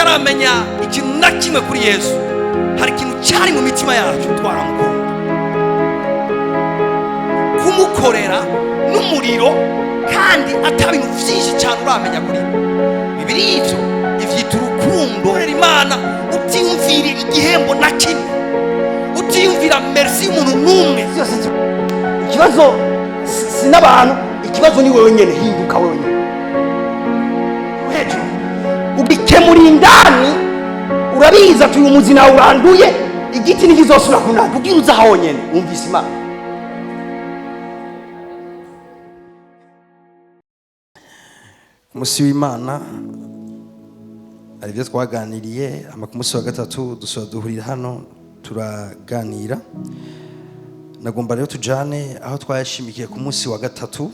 tutaramenya ikintu na kimwe kuri Yesu, hari ikintu cyari mu mitima yacu twaramukunda. Kumukorera n'umuriro kandi atabintu byinshi cyane uramenya kuri Bibiri ivyo ivyita urukundo. Imana utiyumvira igihembo na kimwe, utiyumvira merci y'umuntu n'umwe. Ikibazo si n'abantu, ikibazo ni wewe nyene. Hinduka wewe nyene hejuru ubikemura indani. Urabiza ati uyu muzi nawe uranduye, igiti ntikizosubira kunana. Ubwira uza aho nyene wumvise Imana. Umusi w'Imana ari byo twaganiriye. Ku munsi wa gatatu dusubira duhurira hano turaganira. Nagomba rero tujane aho twayashimikiye ku munsi wa gatatu,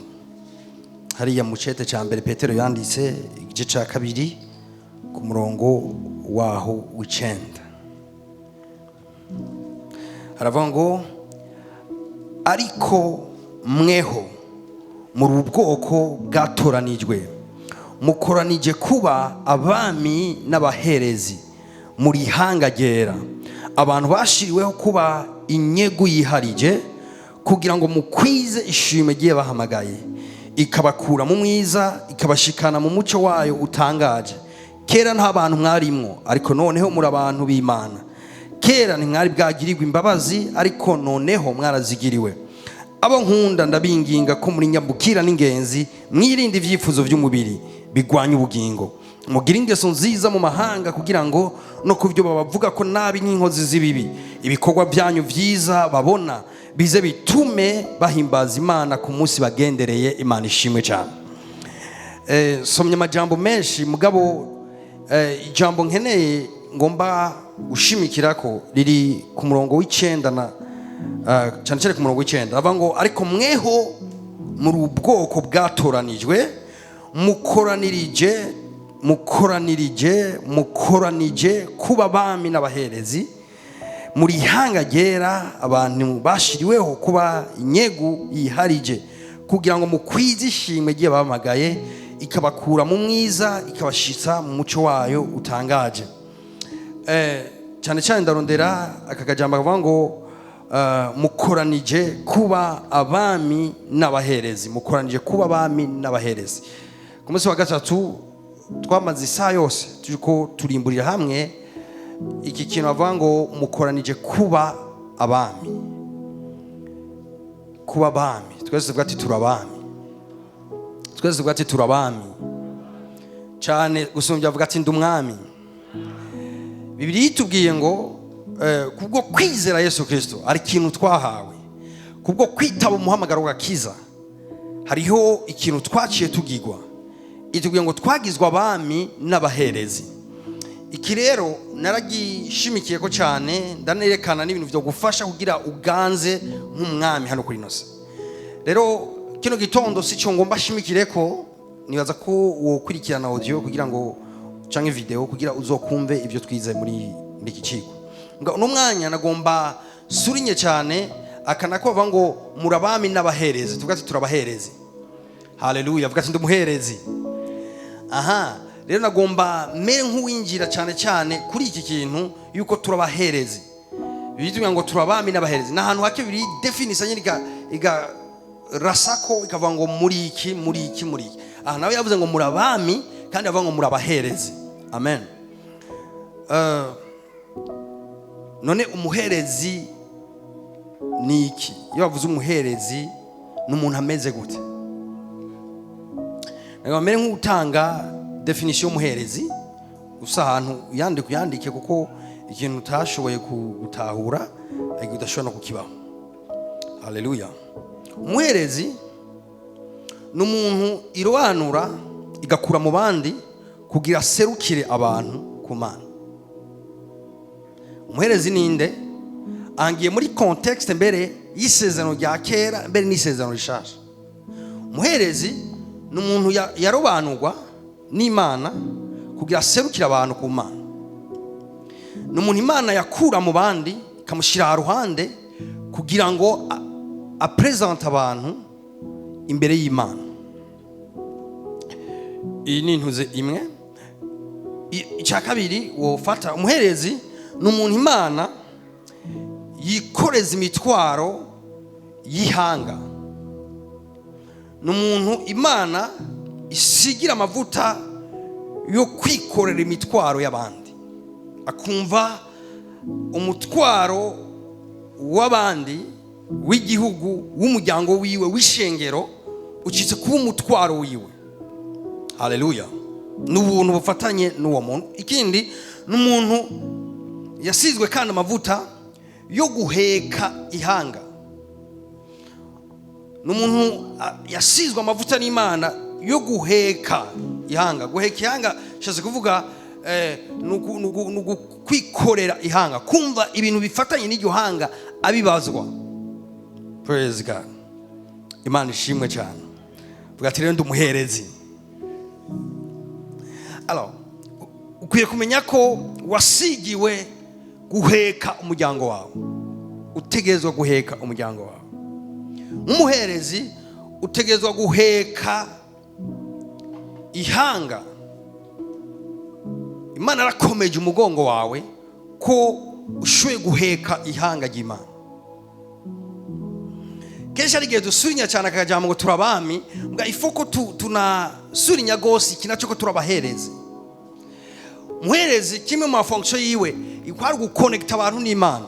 hariya mu cete cya mbere Petero yanditse igice cya 2 ku murongo waho w'9. Haravuga ngo ariko mweho muri ubwoko bwatoranijwe, mukoranije kuba abami n'abaherezi, muri ihanga ryera, abantu bashiriweho kuba inyegu yiharije, kugira ngo mukwize ishimwe giye bahamagaye, ikabakura mu mwiza ikabashikana mu muco wayo utangaje. Kera nta bantu mwarimwo, ariko noneho muri abantu b'Imana. Kera ntimwari bwagirirwa imbabazi, ariko noneho mwarazigiriwe. Abo nkunda ndabinginga ko muri nyambukira n'ingenzi, mwirinde ivyifuzo by'umubiri bigwanya ubugingo, mugira ingeso nziza mu mahanga, kugira ngo no kuvyo babavuga ko nabi nk'inkozi z'ibibi, ibikorwa byanyu vyiza babona bize bitume bahimbaza Imana ku munsi bagendereye. Imana ishimwe cyane. Somye amajambo menshi, mugabo ijambo nkeneye ngomba gushimikirako riri ku murongo w'9 na cyane cyane ku murongo w'9. Avuga ngo ariko mweho muri ubwoko bwatoranijwe, mukoranije kuba abami n'abaherezi, muri ihanga ryera, abantu bashiriweho kuba inyegu yiharije, kugira ngo mukwize ishimwe giye bahamagaye, ikabakura mu mwiza ikabashitsa mu muco wayo utangaje. Cyane cyane ndarondera akagajamba kavuga ngo mukoranije kuba abami n'abaherezi, mukoranije kuba abami n'abaherezi. Ku munsi wa gatatu twamaze isaha yose turiko turimburira hamwe iki kintu bavuga ngo mukoranije kuba abami. Kuba abami, twese tuvuga ati turabami, twese tuvuga ati turabami cyane gusumbya avuga ati ndumwami. Bibiri itubwiye ngo kubwo kwizera Yesu Kristo ari ikintu twahawe, kubwo kwitaba umuhamagaro w'agakiza hariho ikintu twaciye tugirwa. Itubwiye ngo twagizwe abami n'abaherezi. Iki rero naragishimikiye ko cyane, ndanerekana n'ibintu byo gufasha kugira uganze nk'umwami hano kuri nose. Rero kino gitondo si cyo ngomba shimikire ko, nibaza ko wokurikirana audio kugira ngo canke video kugira uzokumve ibyo twize muri iki kigo. No mwanya nagomba surinye cyane akanako bavuga ngo murabami n'abaherezi, tuvuga ati turabaherezi. Haleluya, vuga ati ndumuherezi. Aha, rero nagomba mere nk'uwinjira cyane cyane kuri iki kintu yuko turabaherezi. Bitubwira ngo turabami n'abaherezi. Na hantu hake biri definition iga rasako ikavuga ngo muri iki. Aha nawe yavuze ngo murabami kandi avuga ngo murabaherezi. Amen. None umuherezi ni iki? Iyo bavuze umuherezi n'umuntu ameze gute? Nagomba nk'utanga definition y'umuherezi, gusa ahantu yandike kuko ikintu utashoboye gutahura ariko udashobora no kukibaho. Haleluya. Umuherezi n'umuntu irobanura igakura mu bandi kugira serukire abantu ku Mana. Umuherezi ninde? Angiye muri context mbere y'isezerano rya kera mbere n'isezerano rishasha. Umuherezi n'umuntu yarobanurwa n'Imana kugira serukire abantu ku Mana. N'umuntu Imana yakura mu bandi ikamushira ruhande kugira ngo apresente abantu imbere y'Imana. Iyi ni intuze imwe. icya kabiri wofata umuherezi ni umuntu Imana yikoreza imitwaro y'ihanga, ni umuntu Imana isigira amavuta yo kwikorera imitwaro y'abandi, akumva umutwaro w'abandi, w'igihugu, w'umuryango wiwe, w'ishengero ucitse kuba umutwaro wiwe. Haleluya. N'ubuntu bufatanye n'uwo muntu. Ikindi ni umuntu yasizwe kandi amavuta yo guheka ihanga, ni umuntu yasizwe amavuta n'Imana yo guheka ihanga. Guheka ihanga shaze kuvuga kwikorera ihanga, kumva ibintu bifatanye n'iryo hanga abibazwa. Praise God. Imana ishimwe cyane. Vuga ati rero ndi umuherezi. Alors, ukwiye kumenya ko wasigiwe guheka umuryango wawe, utegerezwa guheka umuryango wawe. Nk'umuherezi utegerezwa guheka ihanga. Imana arakomeje umugongo wawe ko ushoboye guheka ihanga ry'Imana. Kenshi ari gihe dusurinya cyane akajambo ngo turabami, mbwa ifoko tunasurinya gose ikinacho ko turabaherezi. Muherezi kimwe mu function yiwe ikwari guconnecta abantu n'Imana,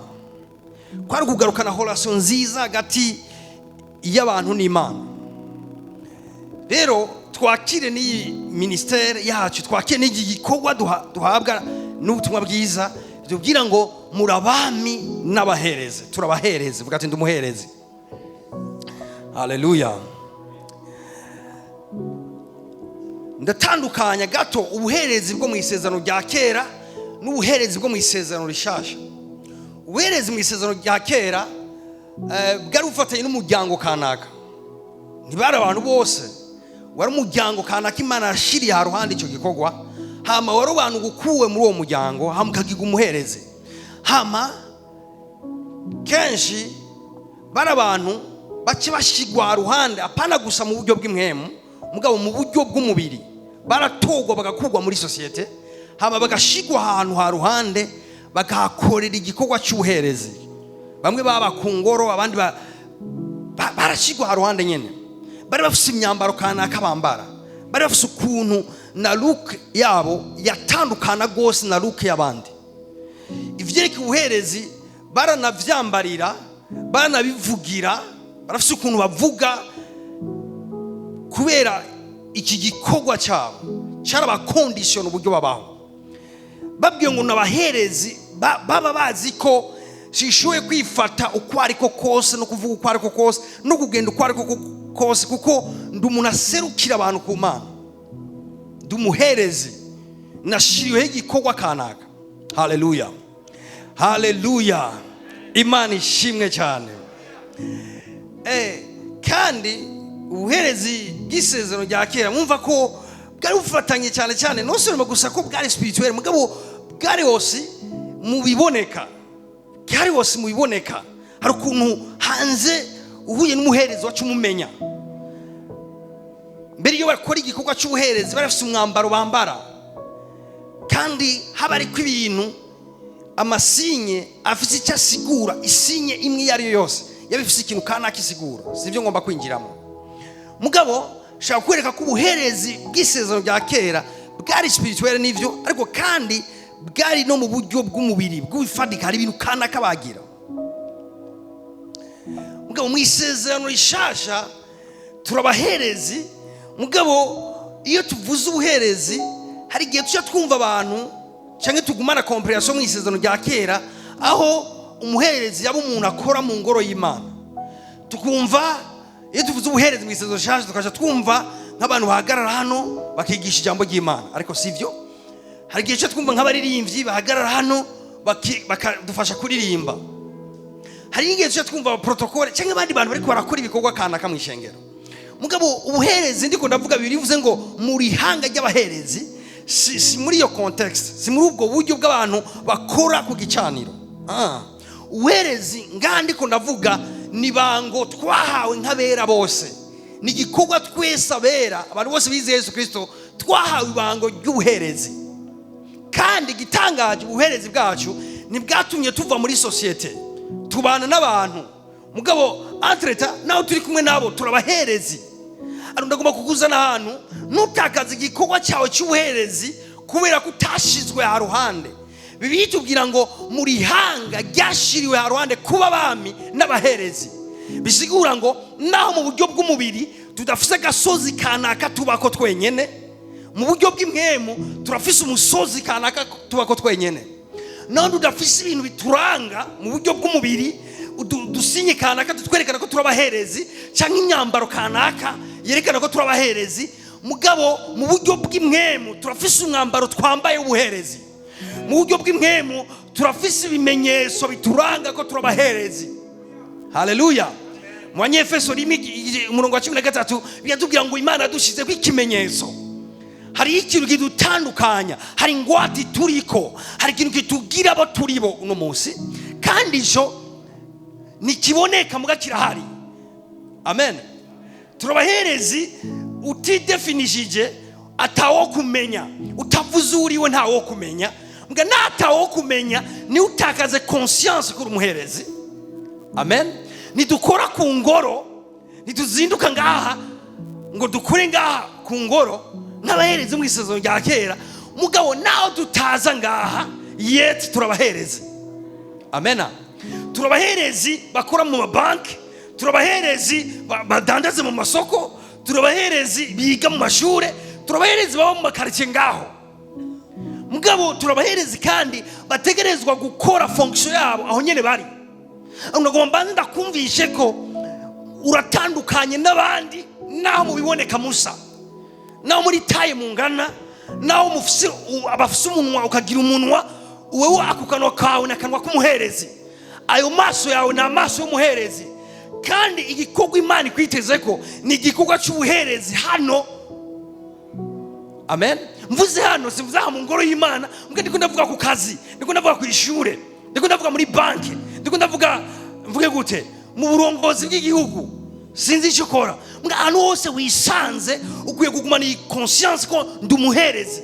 kwari kugarukana relation nziza hagati y'abantu n'Imana. Rero twakire ni ministère yacu, twakire n'iki gikorwa duhabwa n'ubutumwa bwiza tubwira ngo murabami n'abaherezi. Turabaherezi, vuga ati ndumuherezi. Haleluya. Ndatandukanya gato ubuherezi bwo mu isezerano rya kera n'ubuherezi bwo mu isezerano rishasha. Ubuherezi mu isezerano rya kera bwari bufatanye n'umuryango kanaka, ntibari abantu bose, wari umuryango kanaka Imana yashiriye haruhande icyo gikorwa, hama wari abantu gukuwe muri uwo muryango hamukagiga umuherezi. Hama kenshi bari abantu bace bashigwa haruhande, apana gusa mu buryo bw'imwemu, mugabo mu buryo bw'umubiri. Baratogwa bagakurwa muri societe, hama bagashigwa ahantu haruhande bagakorera igikorwa cy'ubuherezi. Bamwe baba ku ngoro, abandi barashigwa haruhande nyene. Bari bafite imyambaro kanaka bambara, bari bafite ukuntu na look yabo yatandukana gose na look y'abandi. Ivyereka ubuherezi baranavyambarira, baranabivugira, barafite ukuntu bavuga kubera iki gikorwa cyabo cyaraba condition uburyo babaho. Babwiye ngo nabaherezi baba bazi ko shishoye kwifata uko ariko kose no kuvuga uko ariko kose no kugenda uko ariko kose, kuko ndumuntu aserukira abantu ku Mana, ndumuherezi nashiriwe igikorwa kanaka. Haleluya, haleluya. Imana ishimwe cyane. Kandi ubuherezi bw'isezerano rya kera mwumva ko bwari bufatanye cyane cyane, no soma gusa ko bwari spirituel, mugabo bwari hose mu biboneka, bwari hose mu biboneka. Hari ukuntu hanze uhuye n'umuherezi wacu umumenya. Mbere iyo bakora igikorwa cy'ubuherezi bari bafite umwambaro bambara, kandi haba ari ko ibintu amasinye afite icyo asigura. Isinye imwe iyo ariyo yose yabifite ikintu kanaka isigura, sivyo ngomba kwinjiramo. Mugabo shaka kwereka ko ubuherezi bw'isezerano rya kera bwari spirituel n'ivyo, ariko kandi bwari no mu buryo bw'umubiri bw'ifadika, hari ibintu kanaka bagira. Mugabo mu isezerano rishasha turabaherezi, mugabo iyo tuvuze ubuherezi hari igihe tuca twumva abantu cyangwa tugumana comprehension mu isezerano rya kera, aho umuherezi yaba umuntu akora mu ngoro y'Imana. Tukumva iyo tuvuze ubuherezi mu isezerano rishasha tukaja twumva nk'abantu bahagarara hano bakigisha ijambo ry'Imana, ariko sivyo. Hari igihe cyo twumva nk'abaririmbyi bahagarara hano bakadufasha kuririmba. Hari igihe cyo twumva protocole cyangwa abandi bantu bariko barakora ibikorwa kanaka mu ishengero. Mugabo ubuherezi ndiko ndavuga bivuze ngo muri hanga ry'abaherezi, si muri iyo context, si muri ubwo buryo bw'abantu bakora ku gicaniro. Ubuherezi ngandiko ndavuga ni bango twahawe nk'abera bose, ni igikorwa twese abera abantu bose bizeye Yesu Kristo twahawe ibango ry'ubuherezi. kandi igitangaje ubuherezi bwacu ntibwatumye tuva muri sosiyete, tubana n'abantu mugabo entreta naho turi kumwe nabo turabaherezi. Ndagomba kukuzana ahantu nutakaza igikorwa cyawe cy'ubuherezi kubera ko utashizwe haruhande. Bibiliya itubwira ngo muri hanga ryashiriwe haruhande kuba abami n'abaherezi. Bisigura ngo naho mu buryo bw'umubiri tudafise agasozi kanaka tubako twenyene, mu buryo bw'imwemu turafise umusozi kanaka tubako twenyene. Naho tudafise ibintu bituranga mu buryo bw'umubiri, dusinye kanaka tutwerekana ko turabaherezi cyangwa inyambaro kanaka yerekana ko turabaherezi, mugabo mu buryo bw'imwemu turafise umwambaro twambaye w'ubuherezi. Mu buryo bw'imwemu turafise ibimenyetso bituranga ko turabaherezi. Haleluya. Mu Banyefeso 1:13 biratubwira ngo Imana yadushize ko ikimenyetso. Hari ikintu kidutandukanya, hari ingwate turiko, hari ikintu kitugira abo turibo uno munsi, kandi ijo nikiboneka muga kirahari. Amen. Turabaherezi utidefinishije, atawo kumenya, utavuze uriwe ntawo kumenya, mbwa natawo kumenya ni utakaze conscience kuri umuherezi. Amen. Nidukora ku ngoro, nituzinduka ngaha ngo dukure ngaha ku ngoro n'abaherezi mu isezerano rya kera, mugabo naho tutaza ngaha yet turabaherezi. Amen. Turabaherezi bakora mu mabanki, turabaherezi badandaze mu masoko, turabaherezi biga mu mashure, turabaherezi baba mu makaritsiye ngaho. Mugabo turabaherezi kandi bategerezwa gukora fonction yabo aho nyene bari. Ndagomba ndakumvishe ko uratandukanye n'abandi naho mubiboneka musa, naho muri taye mungana, naho mufise abafise umunwa ukagira umunwa, wewe akukanwa kawe nakanwa k'umuherezi. Ayo maso yawe na maso y'umuherezi, kandi igikorwa Imana ikwiteze ko ni igikorwa cy'ubuherezi hano. Amen. Mvuze hano simvuze mu ngoro y'Imana, mbwa ndiko ndavuga ku kazi, ndiko ndavuga ku ishure, ndiko ndavuga muri banki, ndiko ndavuga mvuge gute mu burongozi bw'igihugu. Sinzi icyo ukora, mbwa ahantu hose wisanze ukwiye kugumana iyi conscience ko ndi umuherezi.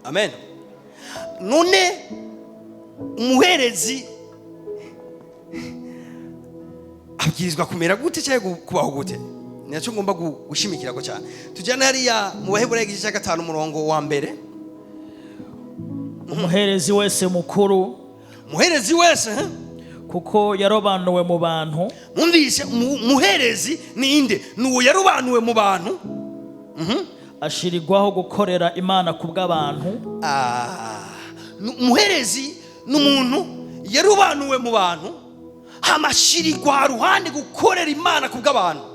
Amen. None umuherezi abwirizwa kumera gute cyangwa kubaho gute? Nicyo ngomba gushimikira ko cyane. Tujyana hariya mu Baheburayo igice cya 5 umurongo wa mbere. Umuherezi wese mukuru, umuherezi wese kuko yarobanuwe mu bantu. Mwumvise umuherezi ni inde? Nuwo yarobanuwe mu bantu, ashirirwaho gukorera Imana kubw'abantu. Umuherezi n'umuntu yarobanuwe mu bantu, hamashirirwa ruhande gukorera Imana kubw'abantu.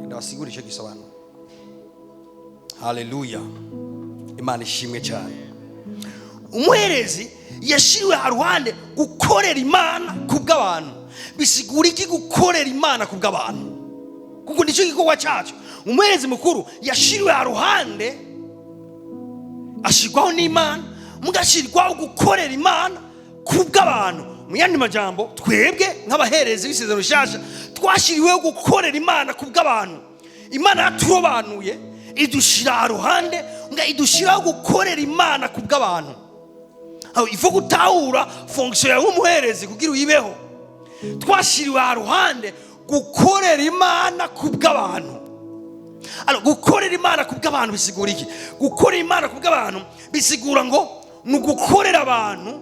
Ndabasigura icyo gisobanuro. Haleluya. Imana ishimwe cyane. Umuherezi yashiriwe haruhande gukorera Imana kubw'abantu. Bisigura iki gukorera Imana kubw'abantu? Kuko nicyo gikorwa cyacu. Umuherezi mukuru yashiriwe haruhande, ashirwaho n'Imana, mugashirwaho gukorera Imana kubw'abantu. Mu yandi majambo, twebwe nk'abaherezi b'isezerano rishasha twashiriweho gukorera Imana kubw'abantu. Imana yaturobanuye idushira haruhande, nga idushiraho gukorera Imana kubw'abantu. Aho ifu gutahura fonction ya umuherezi kugira uyibeho. Twashiriwe haruhande gukorera Imana kubw'abantu. Gukorera Imana kubw'abantu bisigura iki? Gukorera Imana kubw'abantu bisigura ngo nugukorera abantu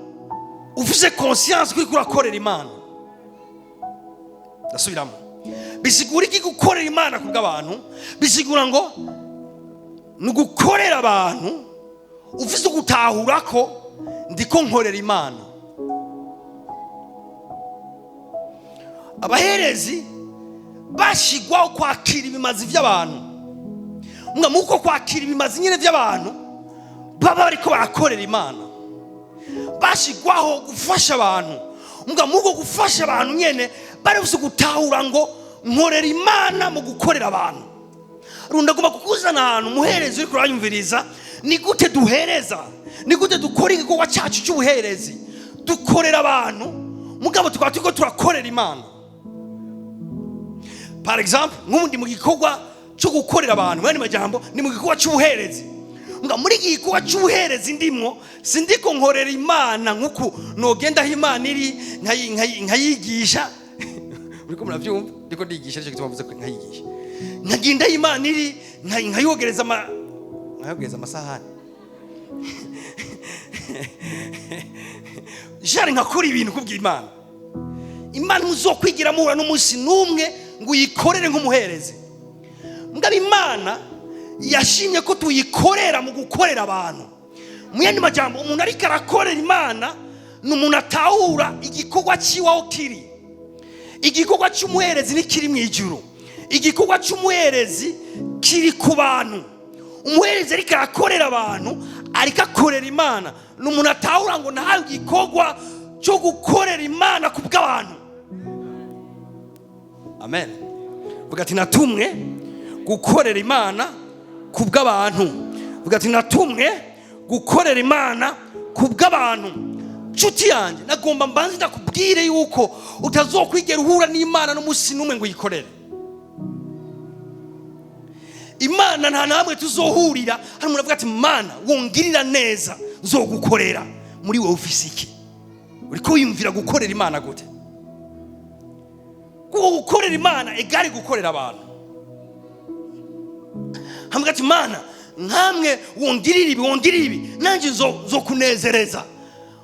ufise conscience kuri kurakorera Imana. Ndasubiramo. Bisigura iki gukorera Imana kubw'abantu? Bisigura ngo nugukorera abantu ufise gutahura ko ndiko nkorera Imana. Abaherezi bashigwaho kwakira ibimazi by'abantu. Mwa muko kwakira ibimazi nyine by'abantu baba bariko barakorera Imana. Bashigwaho gufasha abantu. Mwa muko gufasha abantu nyene bari buse gutahura ngo nkorera Imana mu gukorera abantu. Rundagomba kukuzana ahantu umuherezi uri kuranyumviriza, ni gute duhereza, ni gute dukora igikorwa cyacu cy'ubuherezi, dukorera abantu mugabo tukaba turiko turakorera Imana. Par exemple, nk'undi mu gikorwa cyo gukorera abantu, mwene majambo ni mu gikorwa cy'ubuherezi. nga muri iki gikorwa cy'ubuherezi ndimwo sindiko nkorera Imana nk'uku nogenda aho Imana iri nkayigisha uriko muravyumva ndiko ndigisha cyo gituma mvuze ko nkayigisha nkagenda aho Imana iri nkayogereza amasahani jari nkakora ibintu kubw'Imana. Imana muzokwigira muhura n'umunsi n'umwe ngo uyikorere nk'umuherezi. Mugabo Imana yashimye ko tuyikorera mu gukorera abantu. Mu yandi majambo umuntu ariko arakorera Imana n'umuntu atahura igikorwa ciwaho kiri. Igikorwa cy'umuherezi ni kiri mu ijuru. Igikorwa cy'umuherezi kiri ku bantu. Umuherezi ariko arakorera abantu ariko akorera Imana n'umuntu atahura ngo nta gikorwa cyo gukorera Imana ku bw'abantu. Amen. Vuga ati natumwe gukorera Imana ku bw'abantu. Vuga ati natumwe gukorera Imana ku bw'abantu. Nshuti yanjye nagomba mbanze ndakubwire yuko utazokwigera uhura n'Imana n'umunsi n'umwe ngo uyikorere. Imana nta namwe tuzohurira hari umuntu avuga ati Mana wongirira neza nzogukorera. Muri wowe ufise iki? Uriko wiyumvira gukorera Imana gute? Kuko gukorera Imana egari gukorera abantu. Hamwe ati Mana nkamwe wongirira ibi nanje nzokunezereza.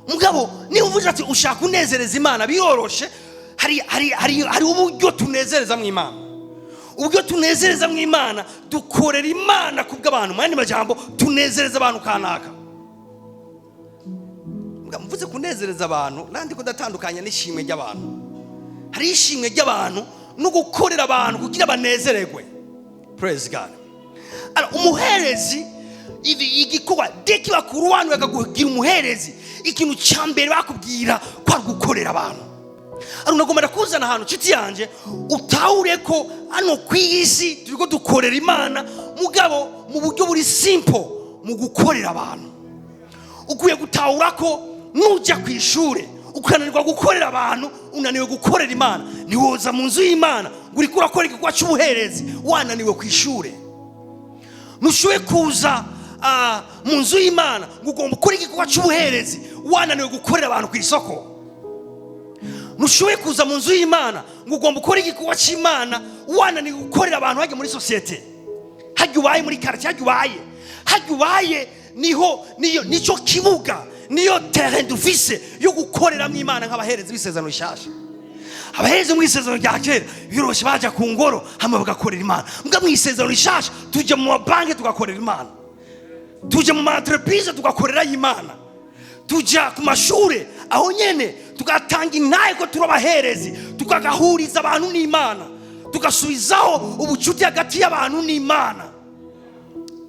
Mugabo niba uvuze ati ushaka kunezereza Imana biyoroshe, hari uburyo tunezereza mu Imana. Ubwo tunezereza mu Imana dukorera Imana ku bw'abantu. Mwandi majambo tunezereza abantu kanaka. Mvuze kunezereza abantu nandi ko datandukanya n'ishimwe ry'abantu. Hari ishimwe ry'abantu no gukorera abantu kugira banezererwe. Praise God. Umuherezi igikorwa deki bakuru wanyu bakagugira umuherezi, ikintu cyambere bakubwira kwa gukorera abantu. Unagomba kuzana ahantu nshuti yanje utahure ko hano kw'isi turiko dukorera Imana mugabo mu buryo buri simple mu gukorera abantu. Ukuye gutahura ko nuja kw'ishure ukananirwa gukorera abantu, unaniwe gukorera Imana, niwoza mu nzu y'Imana uri kurakora igikorwa cy'ubuherezi wananiwe kw'ishure. Nushowe kuza mu nzu y'Imana ugomba gukora igikorwa cy'ubuherezi wananiwe gukorera abantu ku isoko. Nushowe kuza mu nzu y'Imana ugomba gukora igikorwa cy'Imana wananiwe gukorera abantu hajye muri societe. Hajye ubaye muri quartier, hajye ubaye nico kibuga, niyo terrain dufise yo gukorera mu Imana nk'abaherezi b'isezerano rishasha. Abaherezi mu isezerano rya kera biroshe baja ku ngoro hamwe bagakorera Imana. Mbwa mu isezerano rishasha tuje mu banki tugakorera Imana, tuje mu entreprise tugakorera Imana, tuja ku mashure aho nyene tugatanga intaye ko turabaherezi, tukagahuriza abantu n'Imana, tugasubizaho ubucuti hagati y'abantu n'Imana.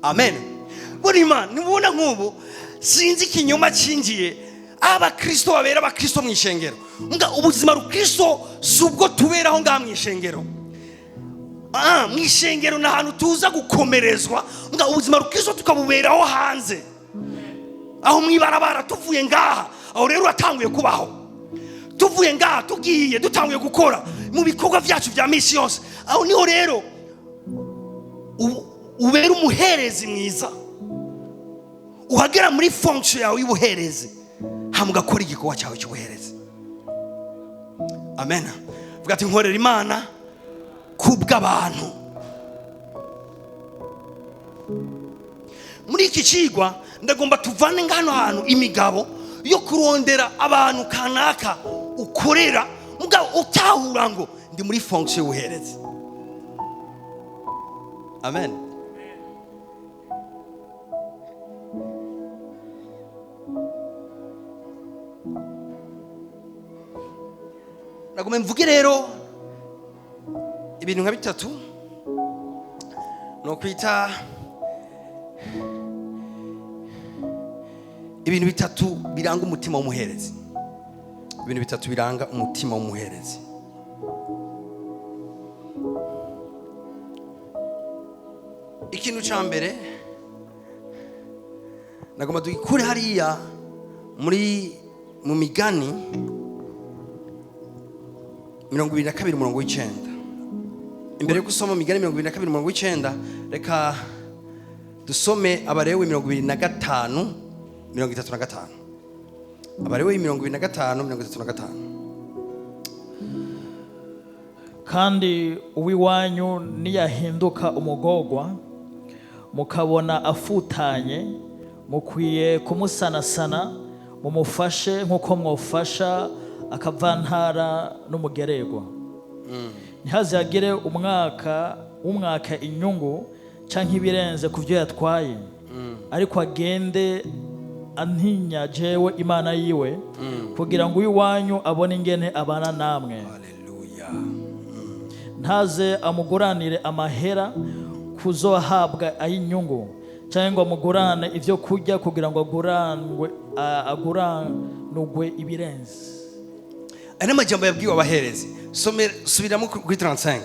Amen. Buri Imana nibona nk'ubu sinzi ikinyoma cinjiye abakristo babera abakristo mu ishengero. Nga ubuzima rukristo subwo tuberaho nga mu ishengero. Mu ishengero na hantu tuza gukomerezwa. Nga ubuzima rukristo tukabuberaho hanze. Aho mwibarabara tuvuye ngaha, aho rero atanguye kubaho. Tuvuye ngaha tugiye dutanguye gukora mu bikorwa byacu bya misi yose. Aho niho rero ubera umuherezi mwiza. Uhagera muri fonction yawe y'ubuherezi hamugakora igikorwa cyawe cy'ubuherezi. Amen. Vuga ati nkorera Imana ku bw'abantu. Muri iki cigwa ndagomba tuvane ngano hantu imigabo yo kurondera abantu kanaka ukorera mugabo utahura ngo ndi muri fonction y'ubuherezi. Amen. Nagomba mvuge rero ibintu nka bitatu no kwita ibintu bitatu biranga umutima w'umuherezi. Ibintu bitatu biranga umutima w'umuherezi. Ikintu cya mbere nagomba dukure hariya mu migani 22:9. Imbere yo gusoma migani 22:9 reka dusome Abalewi 25:35. Abalewi 25:35. kandi uw'iwanyu niyahinduka umugorwa mukabona afutanye mukwiye kumusanasana mumufashe nk'uko mwofasha akavantara n'umugererwa. Ntihazagire umwaka inyungu canke ibirenze ku byo yatwaye, ariko agende antinya jewe Imana yiwe kugira ngo uw'iwanyu abone ingene abana namwe. Haleluya. Ntaze amuguranire amahera kuzohabwa ay'inyungu cyangwa amugurane ivyo kurya kugira ngo aguranugwe ibirenze. Ane majambo yabwiwe abaherezi. Subiramo kuri 35.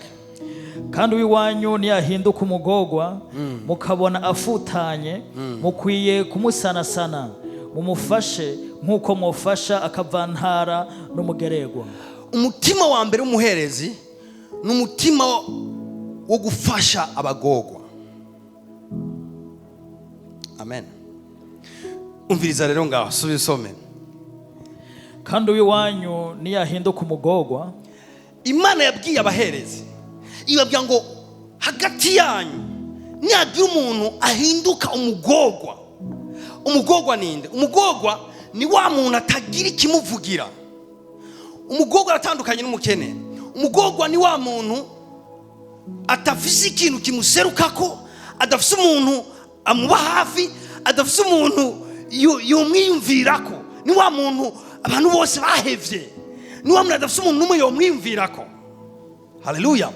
kandi uw'iwanyu niyahinduka umugorwa mukabona afutanye mukwiye kumusanasana mumufashe nk'uko mwofasha akavantara n'umugererwa. Umutima wa mbere w'umuherezi n'umutima wo gufasha abagorwa. Amen. Umviriza rero ngaho subisome. kandi uw'iwanyu niyahinduka umugorwa, Imana yabwiye abaherezi ibabwira ngo hagati yanyu nihagira umuntu ahinduka umugorwa. Umugorwa ninde? Umugorwa ni wa muntu atagira ikimuvugira. Umugorwa aratandukanye n'umukene. Umugorwa ni wa muntu atafise ikintu kimuserukako, adafise umuntu amuba hafi, adafise umuntu yomwiyumvirako. Ni wa muntu abantu bose bahevye. Ni wa muntu adafise umuntu n'umwe yomwiyumvirako. Haleluya.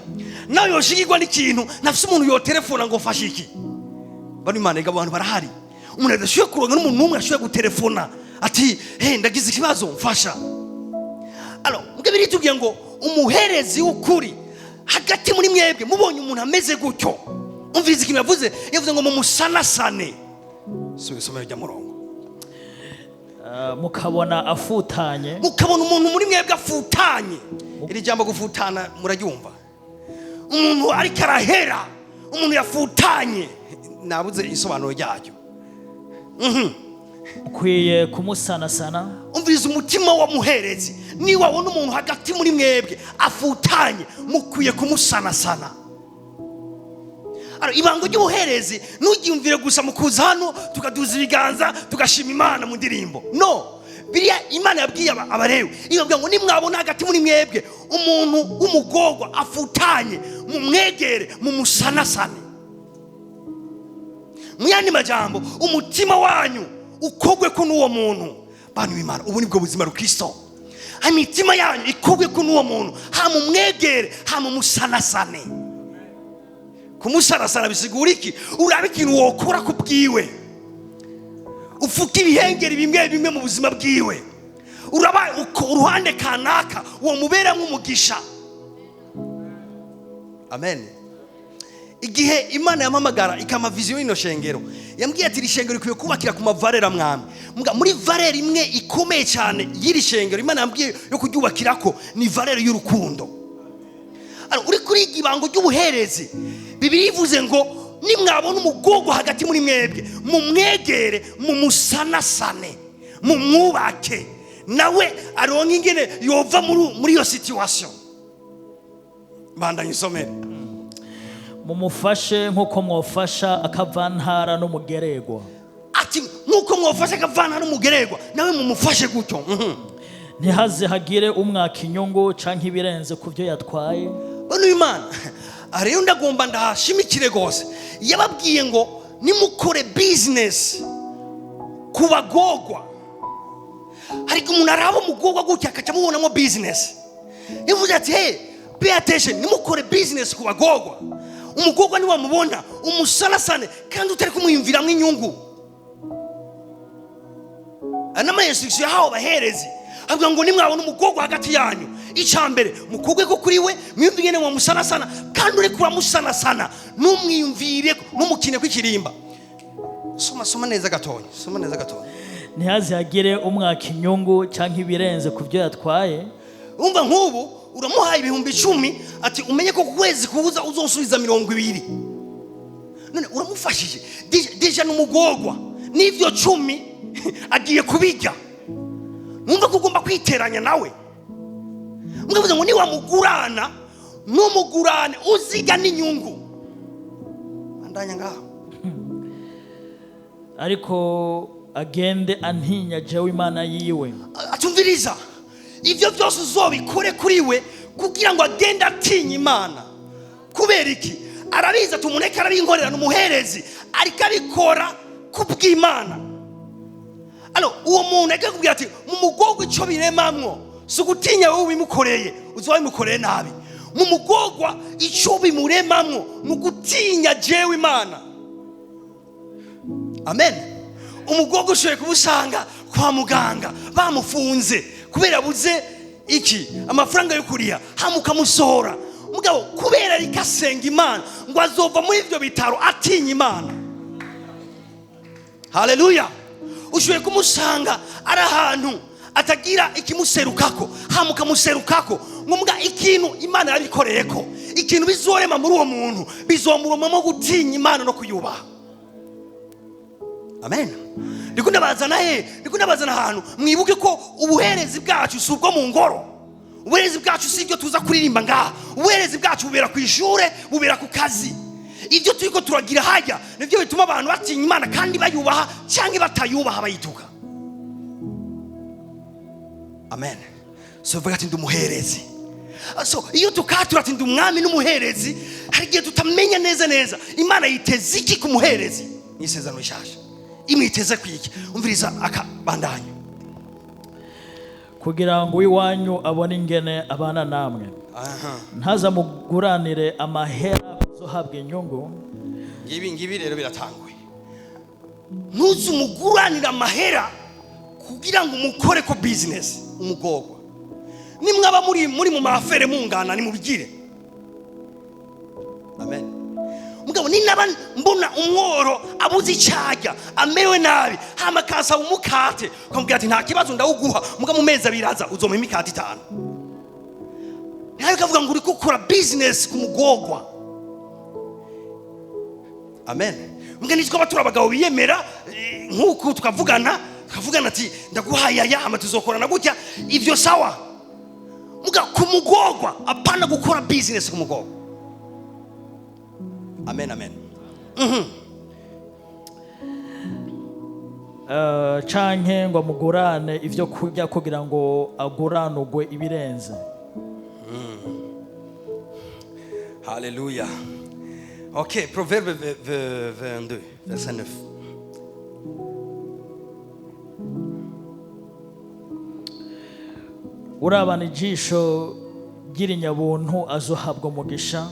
Nawe yoshigirwa n'ikintu nafise umuntu yotelefona ngo fashe iki. Bano Imana ega abantu barahari. Umuntu adashoboye kuronka n'umuntu n'umwe ashoboye gutelefona ati ndagize ikibazo mfasha. Mbwe biritubwiye ngo umuherezi w'ukuri hagati muri mwebwe mubonye umuntu ameze gutyo, umviriza ikintu yavuze ngo mumusanasane. Subisomero rya murongo. mukabona afutanye, mukabona umuntu muri mwebwe afutanye. Iri jambo gufutana muraryumva? Umuntu ariko arahera, umuntu yafutanye, nabuze isobanuro ryayo. mukwiye kumusanasana. Umviriza umutima wa muherezi, ni wabona umuntu hagati muri mwebwe afutanye, mukwiye kumusanasana. Ibango ry'ubuherezi ntugiyumvire gusa mukuza hano tukaduza ibiganza tugashima Imana mu ndirimbo. No, biriya Imana yabwiye Abalewi ibabwira ngo nimwabona hagati muri mwebwe umuntu w'umugorwa afutanye, mumwegere mumusanasane. Mu yandi majambo umutima wanyu ukogwe ko n'uwo muntu. Bantu b'Imana, ubu nibwo buzima rukristo. Imitima yanyu ikogwe ko n'uwo muntu, hamumwegere hamumusanasane. Kumusarasara bisigura iki? Urabe ikintu wokora kubwiwe, ufuka ibihengeri bimwe bimwe mu buzima bwiwe, uraba uruhande kanaka uwo mubera nk'umugisha. Amen. Igihe Imana yamamagara ikama vision y'ino shengero, yambwiye ati rishengero ikwiye kubakira ku mavarera mwami. Muri varera imwe ikomeye cyane y'iri shengero Imana yambwiye yo kuryubakirako ni varera y'urukundo. Uri kuri igibango ry'ubuherezi, Bibiliya ivuze ngo nimwabona umugorwa hagati muri mwebwe mumwegere mumusanasane mumwubake, nawe aronke ingene yova muri iyo situation. Bandanye isomere. mumufashe nk'uko mwofasha akavantara n'umugererwa. Ati nk'uko mwofasha akavantara n'umugererwa, nawe mumufashe gutyo. Ntihaze hagire umwaka inyungu canke ibirenze ku byo yatwaye. Bano Imana ariyo ndagomba ndahashimikire gose. Yababwiye ngo nimukore business ku bagorwa. Ariko umuntu araba umugorwa gutya akaca mubonamo business. Yavuze ati pay attention, nimukore business ku bagorwa. Umugorwa ni wamubona umusanasane kandi utari kumwiyumviramo inyungu. Anama instruction yahawe abaherezi avuga ngo nimwabona umugorwa hagati yanyu, icambere mukugwe ko kuri we mwiyumvire ngo musanasana, kandi uri kuramusanasana numwiyumvire numukine kwikirimba. Soma neza gatonya, soma neza gatonya. Ntihaze hagire umwaka inyungu canke ibirenze ku byo yatwaye. Umva nk'ubu uramuhaye 10,000 ati umenye ko kwezi kubuza uzosubiza 20. None uramufashije ijana umugorwa n'ivyo 10 agiye kubijya, numva ko ugomba kwiteranya nawe. Mwavuze ngo niwamugurana n'umugurane uziga n'inyungu. Andanya ngaho. ariko agende antinya jewe Imana yiwe. Atumviriza, ivyo byose uzobikore kuri we kugira ngo agende atinya Imana. Kubera iki? Arabiza tumuneka arabinkorera n'umuherezi ariko abikora kubw'Imana. Uwo muntu akakubwira ati mu mugorwa ico biremamwo sugutinya wowe bimukoreye uzobimukoreye nabi. Mu mugorwa ico bimuremamwo nugutinya jewe Imana. Amen. Umugorwa ushoboye kubusanga kwa muganga bamufunze kubera buze iki amafaranga yo kuriya hamuka musora. Mugabo kubera rikasenga Imana ngo azova muri ivyo bitaro atinya Imana. Haleluya. Ushoboye kumusanga ari ahantu atagira ikimuserukako hamuka muserukako ngombwa ikintu Imana yabikoreyeko ikintu bizorema muri uwo muntu bizomuromamo gutinya Imana no kuyubaha. Amen. Ndikunda bazana ahantu mwibuke ko ubuherezi bwacu si ubwo mu ngoro. Ubuherezi bwacu si ibyo tuza kuririmba ngaha. Ubuherezi bwacu bubera ku ishure, bubera ku kazi. Ibyo turiko turagira hajya nivyo bituma abantu batinya Imana kandi bayubaha cyangwa batayubaha bayituka. Amen. So vuga ati ndumuherezi. So iyo tukatura ati ndumwami n'umuherezi hari gihe tutamenya neza Imana yiteze iki ku muherezi. Nisezerano rishasha. Imwiteze kwiki? Umviriza akabandanya. Kugira ngo iwanyu abone ingene abana namwe. Ntaza muguranire amahera kuzohabwa inyungu. Ngibi rero biratanguye. Ntuzi umuguranira amahera kugira ngo mukore ko business umugorwa. Nimwaba muri mu mafere mungana ni mubigire. Amen. Mugabo ni naba mbona umworo abuze icyaga amewe nabi hama kasa umukate kwambwira ati nta kibazo ndawuguha muga mu mezi abiraza uzoma imikate 5. Nayo kavuga ngo uri gukora business ku mugorwa. Amen. Muga nitwa batura abagabo biyemera nkuko tukavugana ati ndaguhaya yama tuzokorana gutya ivyo sawa. Muga ku mugorwa apana gukora business ku mugorwa. Amen. Canke ngo mugurane ivyo kurya kugira ngo aguranugwe ibirenze. Hallelujah. Ok, Proverbe 22, verset 9. Urabana ijisho ry'irinyabuntu azohabwa umugisha.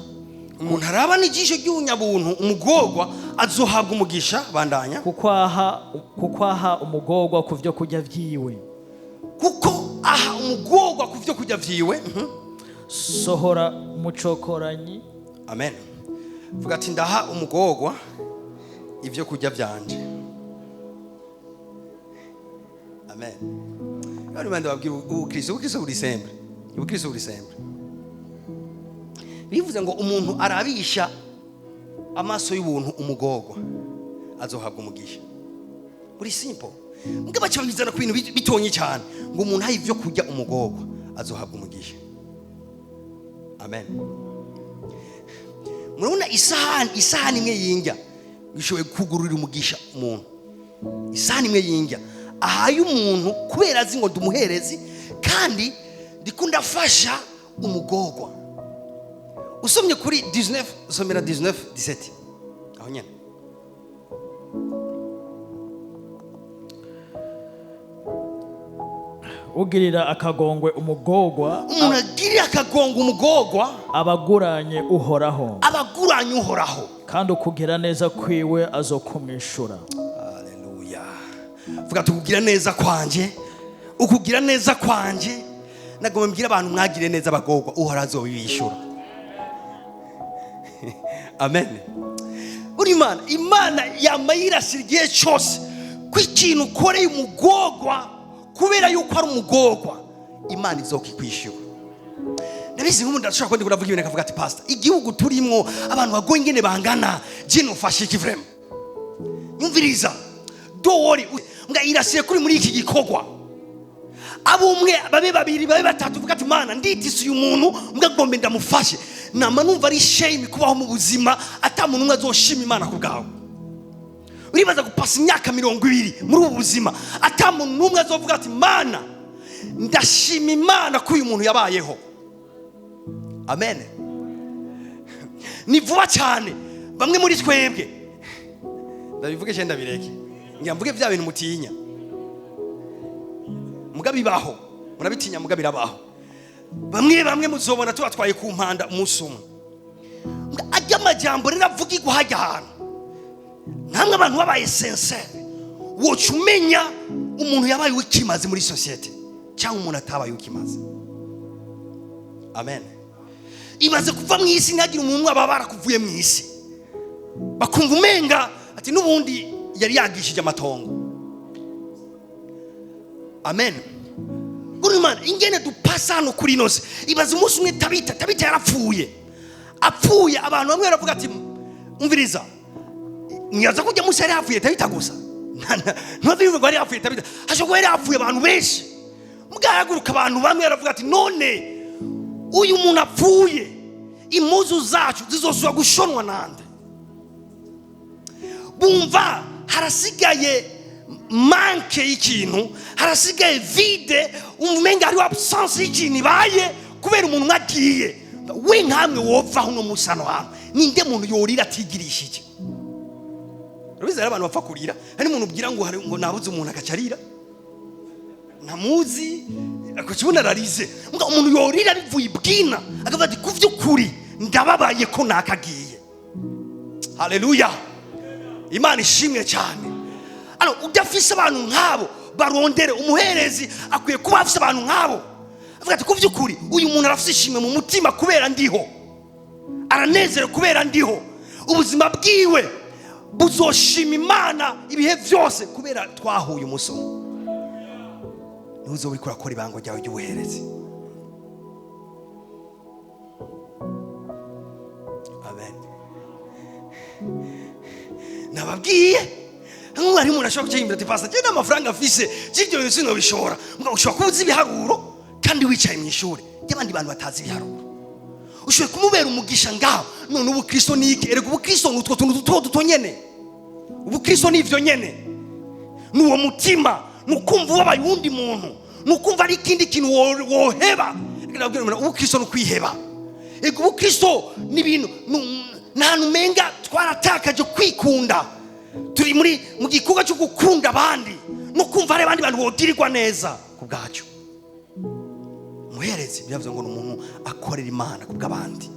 Umuntu arabana ijisho ry'unyabuntu umugorwa azohabwa umugisha. Bandanya. Kuko aha umugorwa ku vyo kurya vyiwe. Kuko aha umugorwa ku vyo kurya vyiwe. Sohora umucokoranyi. Amen. Vuga ati ndaha umugorwa ivyo kurya vyanje. Amen. Kandi mande babwira ubukristo buri sempre. Ubukristo buri sempre. Bivuze ngo umuntu arabisha amaso y'ubuntu umugorwa azohabwa umugisha. Uri simple. Mugaba cyabizana ku bintu bitonye cyane ngo umuntu hayi ivyo kurya umugorwa azohabwa umugisha. Amen. Murabona isahani imwe yinjya gishoboye kugururira umugisha umuntu. Isahani imwe yinjya ahaye umuntu kubera azi ngo ndumuherezi kandi ndikunda fasha umugorwa. Usomye kuri 19 usomera 19:17 aho nyene. Ugirira akagongwe umugorwa. Umuntu agirira akagongwe umugorwa abaguranye Uhoraho. Kandi ukugira neza kwiwe azokumwishura. Haleluya. Vuga tukugira neza kwanje. Ukugira neza kwanje nagomba mbwira abantu mwagire neza abagorwa Uhoraho azobishura. Amen. Uri Imana yamayirasira igihe cyose kw'ikintu ukoreye umugorwa kubera yuko ari umugorwa Imana izokikwishyura. Ndabizi nk'umuntu ashobora kwenda kuravuga ibintu akavuga ati pastor igihugu turimo abantu bagoye ingene bangana je nufashe iki vraiment. Nyumviriza, don't worry, mbwa irasiye kuri muri iki gikorwa. Abumwe babe babiri babe batatu vuga ati Mana nditise uyu muntu mbwa gombe ndamufashe. Nama numva ari shame kubaho mu buzima atamuntu umwe azoshima Imana kubgaho. Uribaza gupasa imyaka 20 muri ubu buzima atamuntu numwe azovuga ati Mana ndashima Imana ko uyu muntu yabayeho. Amen. Ni vuba cyane bamwe muri twebwe ndabivuge cyenda bireke ngamvuge bya bintu mutinya mugabibaho murabitinya mugabirabaho bamwe muzobona tubatwaye ku mpanda umunsi umwe ajya amajambo riravuga iguhajya ahantu namwe abantu babaye sincere wocu umenya umuntu yabaye ukimaze muri societe cyangwa umuntu atabaye ukimaze. Amen. Imaze kuva mu isi ntagira umuntu ababara kuvuye mu isi bakumva umenga ati nubundi yari yagishije amatongo. Amen. Gurumana ingene dupasa hano kuri nose ibaze umunsi umwe tabita yarapfuye apfuye abantu bamwe baravuga ati umviriza mwiyaza kujya musi yari yapfuye tabita gusa ntabivuga ngo yari yapfuye tabita ashobora yari yapfuye abantu benshi mugahaguruka abantu bamwe baravuga ati none uyu muntu apfuye impuzu zacu zizosubira gushonwa nande. Bumva harasigaye manke y'ikintu harasigaye vide umenga ari absence y'ikintu ibaye kubera umuntu mwagiye we nkamwe wova hano musano hamwe ninde muntu yorira atigirishije. Rubizera abantu bapfa kurira hari umuntu ubwira ngo nabuze umuntu akacarira namuzi akakibona ararize mbwa umuntu yorira bivuye ibwina akavuga ati kuvyukuri ndababaye ko nakagiye. Haleluya. Imana ishimwe cyane. Ano udafise abantu nkabo barondere umuherezi akwiye kuba afise abantu nkabo avuga ati kuvyukuri uyu muntu arafise ishimwe mu mutima kubera ndiho aranezere kubera ndiho ubuzima bwiwe buzoshima Imana ibihe byose kubera twahuye umusomo. Nuzo uri kurakora ibango ryawe ry'ubuherezi. Amen. Nababwiye nk'ari umuntu ashobora kucyimba ati pasta cyane amafaranga afise cy'ibyo bintu sino bishora mbwa ushobora kubuza ibiharuro kandi wicaye mu ishuri y'abandi bantu batazi ibiharuro ushoboye kumubera umugisha ngaho none ubu Kristo niki erega ubu Kristo n'utwo tuntu duto nyene ubu Kristo n'ivyo nyene n'uwo mutima nukumva wabaye undi muntu nukumva ari ikindi kintu woheba ubu Kristo no kwiheba ego ubu Kristo n'ibintu ntantu menga twaratakaje kwikunda turi mu gikorwa cyo gukunda abandi no kumva ari abandi bantu bogirirwa neza kubgacu. Muherezi byavuze ngo umuntu akorera Imana kubgabandi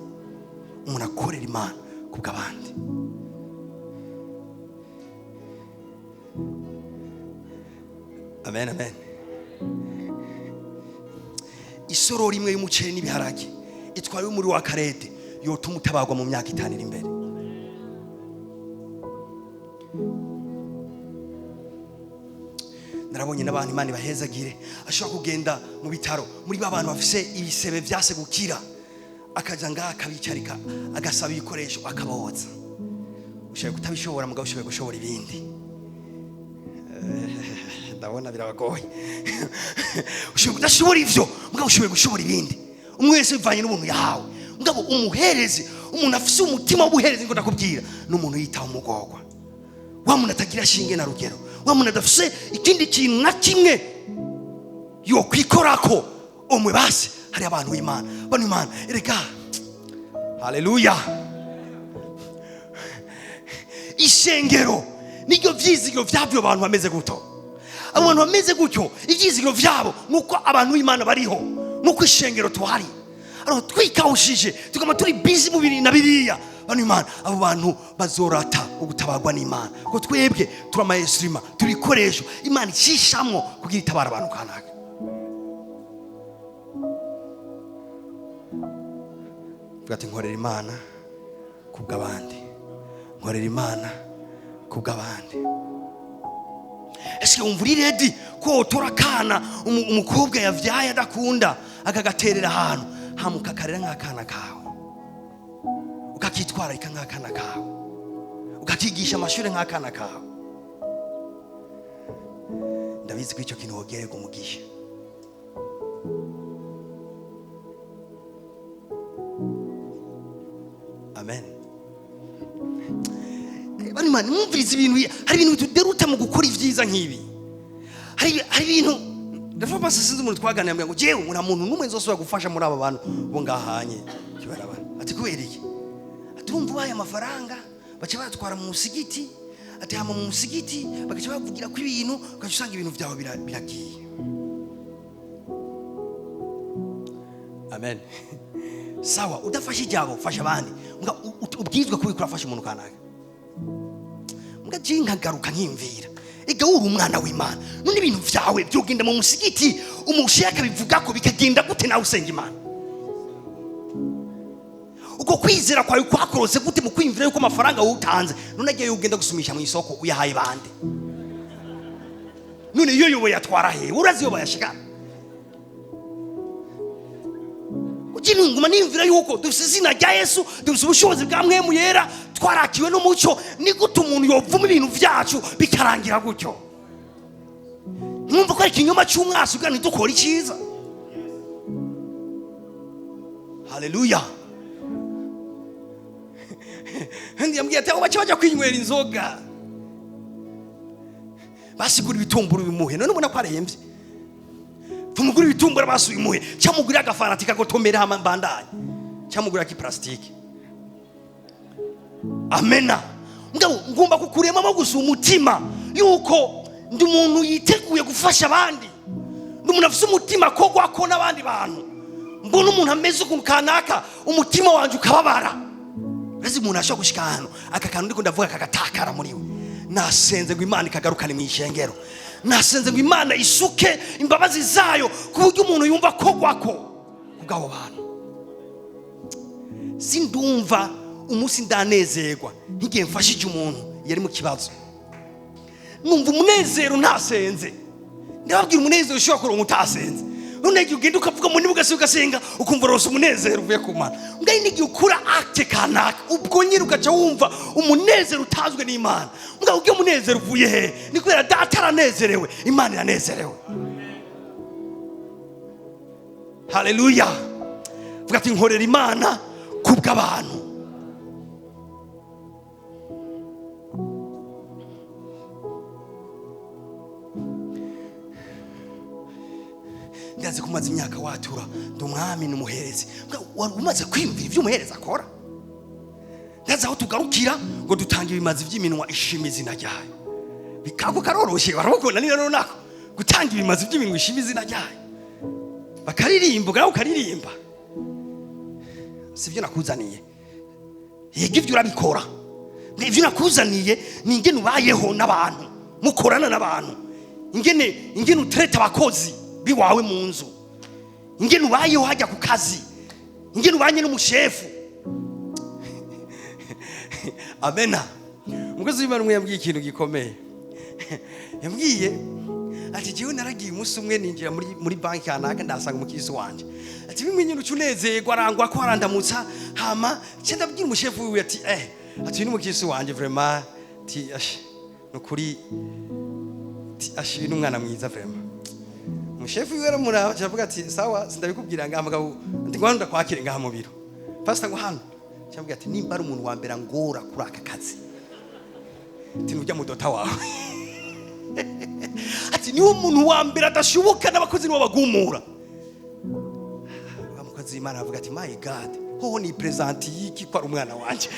umuntu akorera Imana kubgabandi. Amen. Amen. Isoro rimwe y'umuceri n'ibiharage itwariwe muri wa karete yotuma utabagwa mu myaka 5 iri imbere. Narabonye n'abantu Imana bahezagire ashobora kugenda mu bitaro muri babantu bafise ibisebe byase gukira akaja ngaha akabicarika agasaba ibikoresho akaboza ushoboye kutabishobora mugabo ushoboye gushobora ibindi. Ndabona birabagoye ushoboye kudashobora ivyo mugabo ushoboye gushobora ibindi umwe wese bivanye n'umuntu yahawe mugabo umuherezi umuntu afise umutima w'ubuherezi ngo ndakubwira n'umuntu yitaho umugogwa wa muntu atagira shinge na rugero wa muntu adafise ikindi kintu na kimwe yo kwikorako umwe basi hari abantu w'Imana bano Imana erega. Haleluya. Ishengero niryo vyizigiro vyavyo abantu bameze guto abantu bameze gutyo ivyizigiro vyabo nuko abantu w'Imana bariho nuko ishengero twari aro twikawushije tugama turi busy mu biri na biriya bano Imana abo bantu bazorata ugutabagwa n'Imana ko twebwe turamayestrima turikoresho Imana cishamwo kugira itabara abantu kanaka. Fugati nkorera Imana kubgabandi nkorera Imana kubgabandi. Ese umvuri ready ko torakana umukobwa yavyaye adakunda akagaterera ahantu hamukakarera nk'akana kawe ukakitwara nk'akana kawe ukakigisha amashuri nk'akana kawe ndabizi ko icyo kintu wogerega umugisha. Amen. Bani mani mwumviriza ibintu, hari ibintu tuderuta mu gukora ivyiza nk'ibi. Hari ibintu ndavuga basi sinzi umuntu twaganira ngo jewe mura muntu numwe nzosubira gufasha muri aba bantu bo ngahanye kibaraba. Ati kubera iki? Ati urumva ubaye amafaranga baca batwara mu musigiti, ati hama mu musigiti bagaca bavugira ku ibintu ugaca usanga ibintu vyawe biragiye. Amen. Sawa, udafasha ijabo fasha abandi. Mbwa ubwizwe kubikora fasha umuntu kanaka. Mbwa jinga garuka nkimvira. Ega uri umwana w'Imana. None ibintu vyawe byogenda mu musigiti, umushaka bivuga ko bikagenda gute nawe usenga Imana? Uko kwizera kwawe kwakorose gute mu kwimvira yuko amafaranga utanze? None agiye ugenda gusumisha mu isoko uyahaye bande? None iyo yobo yatwara he? Urazi yobo yashikana? Nguma nimvira yuko dufise izina rya Yesu, dufise ubushobozi bwa Mwemu Yera, twarakiwe n'umucyo. Ni gute umuntu yovuma ibintu vyacu bikarangira gutyo? Mwumva ko ari ikinyoma cy'umwasi ugana dukora icyiza. Haleluya. Ndi yambwiye ati baca bajya kwinywera inzoga, basigura ibitumburo bimuhe. None ubona ko aremvye. Tumugura ibitumbura basuye imuhe, cyamugura agafarati kagotomera hama mbandanye, cyamugura ki plastic. Amena. Ngomba kukurema mo gusa umutima yuko ndi umuntu yiteguye gufasha abandi, ndi umuntu afite umutima kogwa ko n'abandi bantu. Mbona umuntu ameze ukuntu kanaka umutima wanje ukababara. Urazi umuntu ashaka gushika hano aka kantu ndiko ndavuga kagatakara muri we. Nasenze ngo Imana ikagarukane mu ishengero. Nasenze ngo Imana isuke imbabazi zayo ku buryo umuntu yumva kogwako kubwabo bantu. Sindumva umunsi ndanezerwa ntigiye mfashije umuntu yari mu kibazo. Numva umunezero ntasenze. Ndababwira umunezero ushobora kuronka utasenze. None igihe ugenda ukavuga mu nibuga ugasenga ukumva rose umunezero uvuye ku Mana. Ngai n'igihe ukura acte kanaka ubwo nyiri ugaca wumva umunezero utazwe n'Imana. Mbwa ugiye umunezero uvuye he? Ni kubera data aranezerewe, Imana iranezerewe. Haleluya. Vuga ati nkorera Imana kubw'abantu. Ndazi kumaze imyaka watura ndumwami n'umuherezi. Wari umaze kwimvira ibyo umuherezi akora? Ndazi aho tugarukira ngo dutange ibimazi by'iminwa ishima izina ryayo. Bikago karoroshe barabukona ni rero nako gutanga ibimazi by'iminwa ishima izina ryayo. Bakaririmba gaho ukaririmba. Sivyo nakuzaniye. Yego ivyo urabikora. Ivyo nakuzaniye ni ingene ubayeho n'abantu, mukorana n'abantu. Ingene utreta abakozi biwawe mu nzu, ingene ubayeho hajya ku kazi, ingene ubanye n'umushefu. Amena. Umukozi w'Imana umwe yambwiye ikintu gikomeye. Yambwiye ati jewe naragiye umunsi umwe ninjira muri banki kanaka ndasanga umukisi wanje. Ati bimwe nyine ucunezerwa arangwa ko arandamutsa hama cyenda bwira umushefu wiwe ati ati ni umukisi wanje vraiment ti nukuri ti ashibina umwana mwiza vraiment. Umushefu wiwe aramura avuga ati sawa sindabikubwira ngaha mugabo ndi gwanda kwakire ngaha mu biro. Pastor ngo hano cyamubwira ati nimba ari umuntu wa mbere ngora kuri aka kazi tinujya mu dota wawe. Ati niwo umuntu wa mbere adashoboka n'abakozi nibo bagumura. Abakozi Imana avuga ati my God hoho ni present yiki kwa umwana wanje.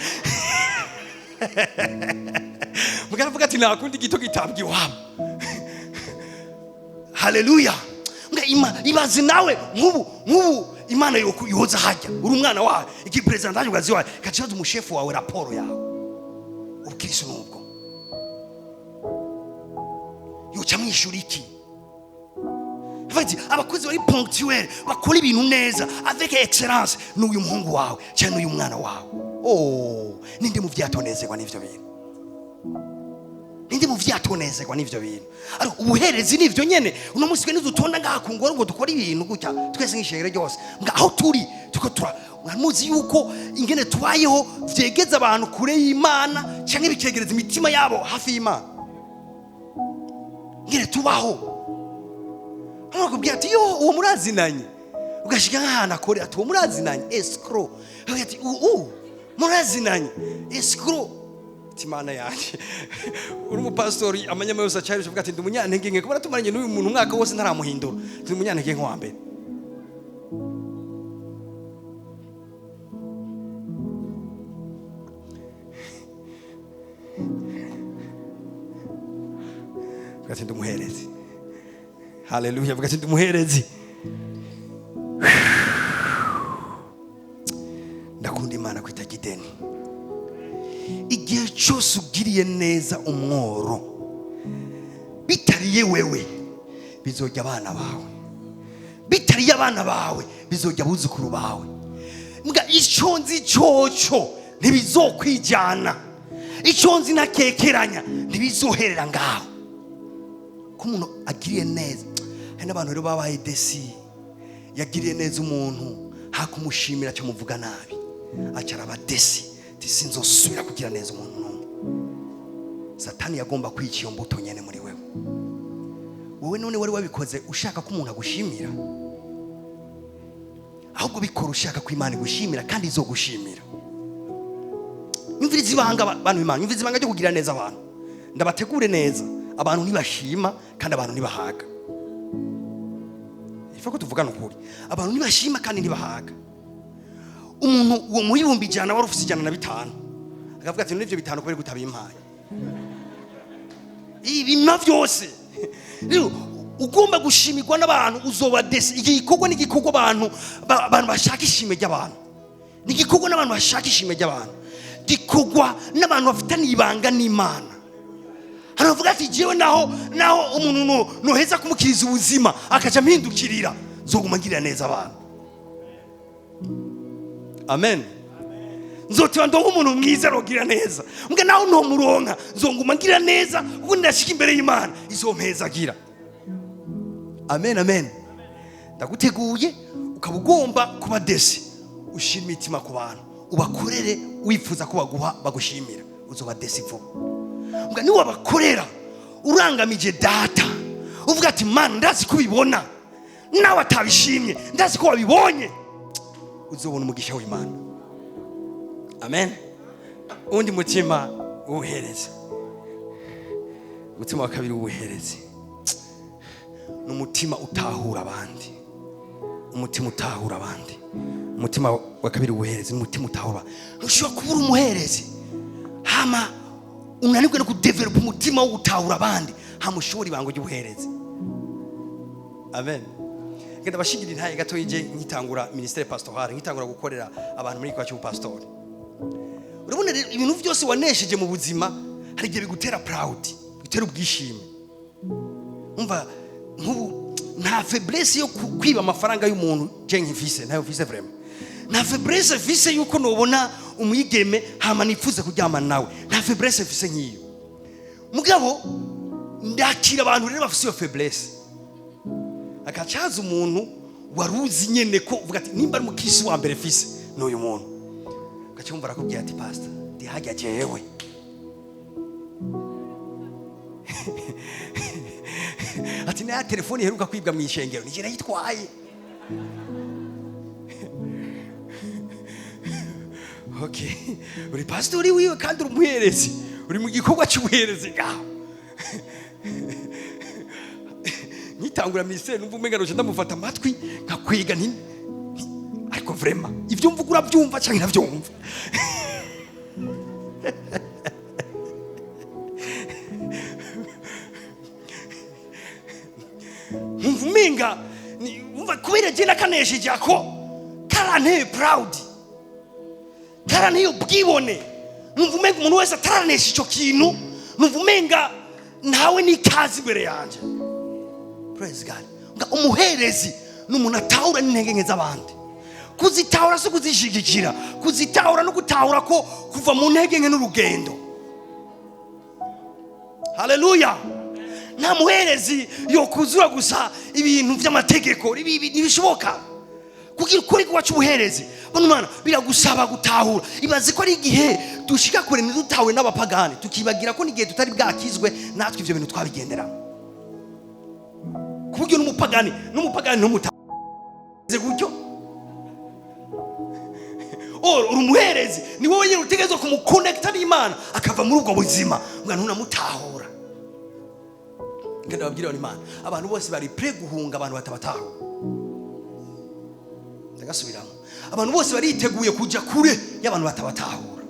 Mugara avuga ati nakundi gito gitabwi wabo. Haleluya. Ibaze nawe nk'ubu Imana yoza hajya uri umwana wawe iki president aje ugazi wawe kacibaza umushefu wawe raporo yawe ubukiriso nubwo yoca mwishura iki? Vadi abakozi bari ponctuel bakora ibintu neza avec excellence n'uyu muhungu wawe cyane uyu mwana wawe. Ninde mu vyatonezerwa n'ivyo bintu? Ninde mu vyatonezerwa n'ivyo bintu? Ari ubuherezi n'ivyo nyene uno munsi twene dutonda ngaha ku ngoro ngo dukora ibintu gutya twese nk'ishengero ryose ngaho turi tuko mwamuzi yuko ingene tubayeho vyegeza abantu kure y'Imana cyangwa bikegereza imitima yabo hafi y'Imana. Ngire tubaho amakubwira ati yo uwo murazinanye ugashika nk'ahantu akorera ati uwo murazinanye escrow ati murazinanye escrow timana yanje uri umupastori amanyama yose acari uvuga ati ndi umunyantege nke kubera tumaranye n'uyu muntu umwaka wose ntaramuhindura ndi umunyantege nke wa mbere ati ndi umuherezi haleluya vuga ati ndi umuherezi ndakunda Imana kwitaga ideni igihe cyose ugiriye neza umworo bitariye wewe bizojya abana bawe bitariye abana bawe bizojya abuzukuru bawe mbwa icyo nzi cyoco ntibizokwijyana icyo nzi nakekeranya ntibizoherera ngaho ko umuntu agiriye neza hari n'abantu rero babaye desi yagiriye neza umuntu hakumushimira cyo muvuga nabi acaraba desi sinzosubira kugira neza umuntu n'umwe. Satani yagomba kwica iyo mbuto nyene muri wewe. Wowe none wari wabikoze ushaka ko umuntu agushimira, ahubwo bikora ushaka ko Imana igushimira kandi izogushimira. Imvirizi banga abantu Imana, imvirizi banga cyo kugira neza abantu. Ndabategure neza abantu nibashima kandi abantu nibahaga. Ifa ko tuvugana ukuri, abantu nibashima kandi nibahaga. Umuntu uwo muyibumbi jana wari ufite 105 akavuga ati n'ivyo bitanu kweri gutabimpaye ibi byose rero ugomba gushimirwa n'abantu uzoba desi igikorwa n'igikorwa abantu bashaka ishime ry'abantu n'igikorwa n'abantu bashaka ishime ry'abantu gikorwa n'abantu bafitanye ibanga n'Imana. Haravuga ati jewe naho umuntu no heza kumukiriza ubuzima akaja mpindukirira zoguma ngirira neza abantu. Amen. Nzotiba ndo umuntu mwiza rogira neza. Mbwa naho no muronka zonguma ngira neza kuko ndashika imbere y'Imana izompeza gira. Amen amen. Ndaguteguye ukabugomba kuba desi ushira imitima ku bantu ubakorere wifuza ko baguha bagushimira uzoba desi vuba. Mbwa ni wabakorera urangamije data uvuga ati man ndazi kubibona nawe atabishimye ndazi ko wabibonye uzobona umugisha w'Imana. Amen. Undi mutima ubuherezi. Mutima wa kabiri ubuherezi. N'umutima utahura abandi. Umutima utahura abandi. Umutima wa kabiri ubuherezi n'umutima utahura. Ushobora kubura umuherezi. Hama unanirwe no kudevelop umutima wo gutahura abandi. Hamushobora ibango ry'ubuherezi. Amen. Ngenda bashigirira ntaye gato yije nkitangura ministere pastoral nkitangura gukorera abantu muri kwacu pastor. Urabona ibintu byose wanesheje mu buzima hari igihe bigutera proud bitera ubwishime. Umva nkubu nta faiblesse yo kwiba amafaranga y'umuntu je nkifise nayo mfise vraiment. Nta faiblesse mfise yuko nobona umuyigeme hama nifuza kuryama nawe. Nta faiblesse mfise nkiyo. Mugabo ndakira abantu rero bafise iyo faiblesse. Akacaza umuntu waruzi nyene ko uvuga ati nimba ari mukisi wa mbere fise n'uyu muntu akacyumva arakubwira ati pastor ndi hajya jewe ati na telefone heruka kwibwa mu ishengero ni jera yitwaye. Okay uri pastor uri wiwe kandi uri umuherezi uri mu gikorwa cy'ubuherezi gaho nitangura ministere numva umenga roje ndamufata amatwi nkakwiga nti ariko vraiment ivyo mvuga urabyumva cyangwa ntavyumva. Umenga umva kubera je nakanesheje ako karane proud karane yo bwibone numva umenga umuntu wese ataranesha ico kintu numva umenga ntawe ni kazi imbere yanje. Praise God. Umuherezi n'umuntu atahura n'intege nke z'abandi. Kuzitahura so kuzishigikira, kuzitahura no gutahura ko kuva mu ntege nke n'urugendo. Haleluya. Nta muherezi yo kuzura gusa ibintu by'amategeko nibishoboka. Kugira ukuri kwacu ubuherezi. Bano mana biragusaba gutahura. Ibaze ko ari igihe dushika kure ntidutawe n'abapagani tukibagira ko n'igihe tutari bwakizwe natwe ivyo bintu twabigendera. kuburyo n'umupagani n'umutaze gutyo. Uri umuherezi, ni wowe nyine utegerezwa kumuconnecta n'Imana akava muri ubwo buzima ngo ntunamutahura. Kandi babwira Imana abantu bose bari pre guhunga abantu batabatahura. Ndagasubiramo, abantu bose bariteguye kujya kure y'abantu batabatahura.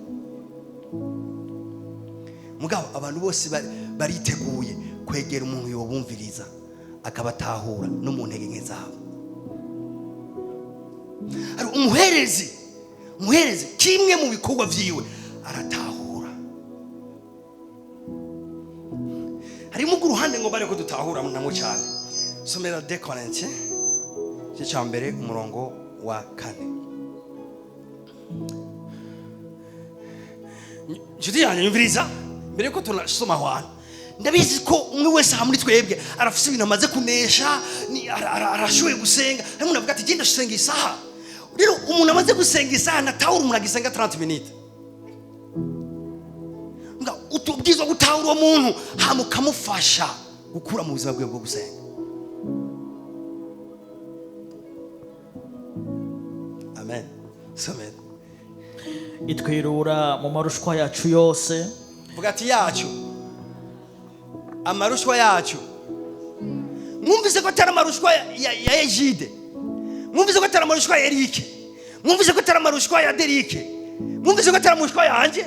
Mugabo abantu bose bariteguye kwegera umuntu yobumviriza akabatahura no mu ntege nke zabo. Ari umuherezi kimwe mu bikorwa vyiwe aratahura. Harimo uruhande ngo bare ko dutahura namo cyane. Somera 2 Corinthiens cya mbere umurongo wa 4. Judi yanyumviriza mbere ko tunasoma hwana. Ndabizi ko umwe wese hamuri twebwe arafise ibintu amaze kunesha, arashoboye gusenga. Harimo navuga ati genda gusenga isaha. Rero umuntu amaze gusenga isaha natahura umuntu agisenga 30 minutes. Nga utubwizwa gutahura uwo muntu hamukamufasha gukura mu buzima bwe bwo gusenga. Amen. Amen. Itwirura mu marushwa yacu yose. Vuga ati yacu. Amarushwa yacu. Mwumvise ko atari amarushwa ya Ejide. Mwumvise ko atari amarushwa ya Eric. Mwumvise ko atari amarushwa ya Derek. Mwumvise ko atari amarushwa yanjye.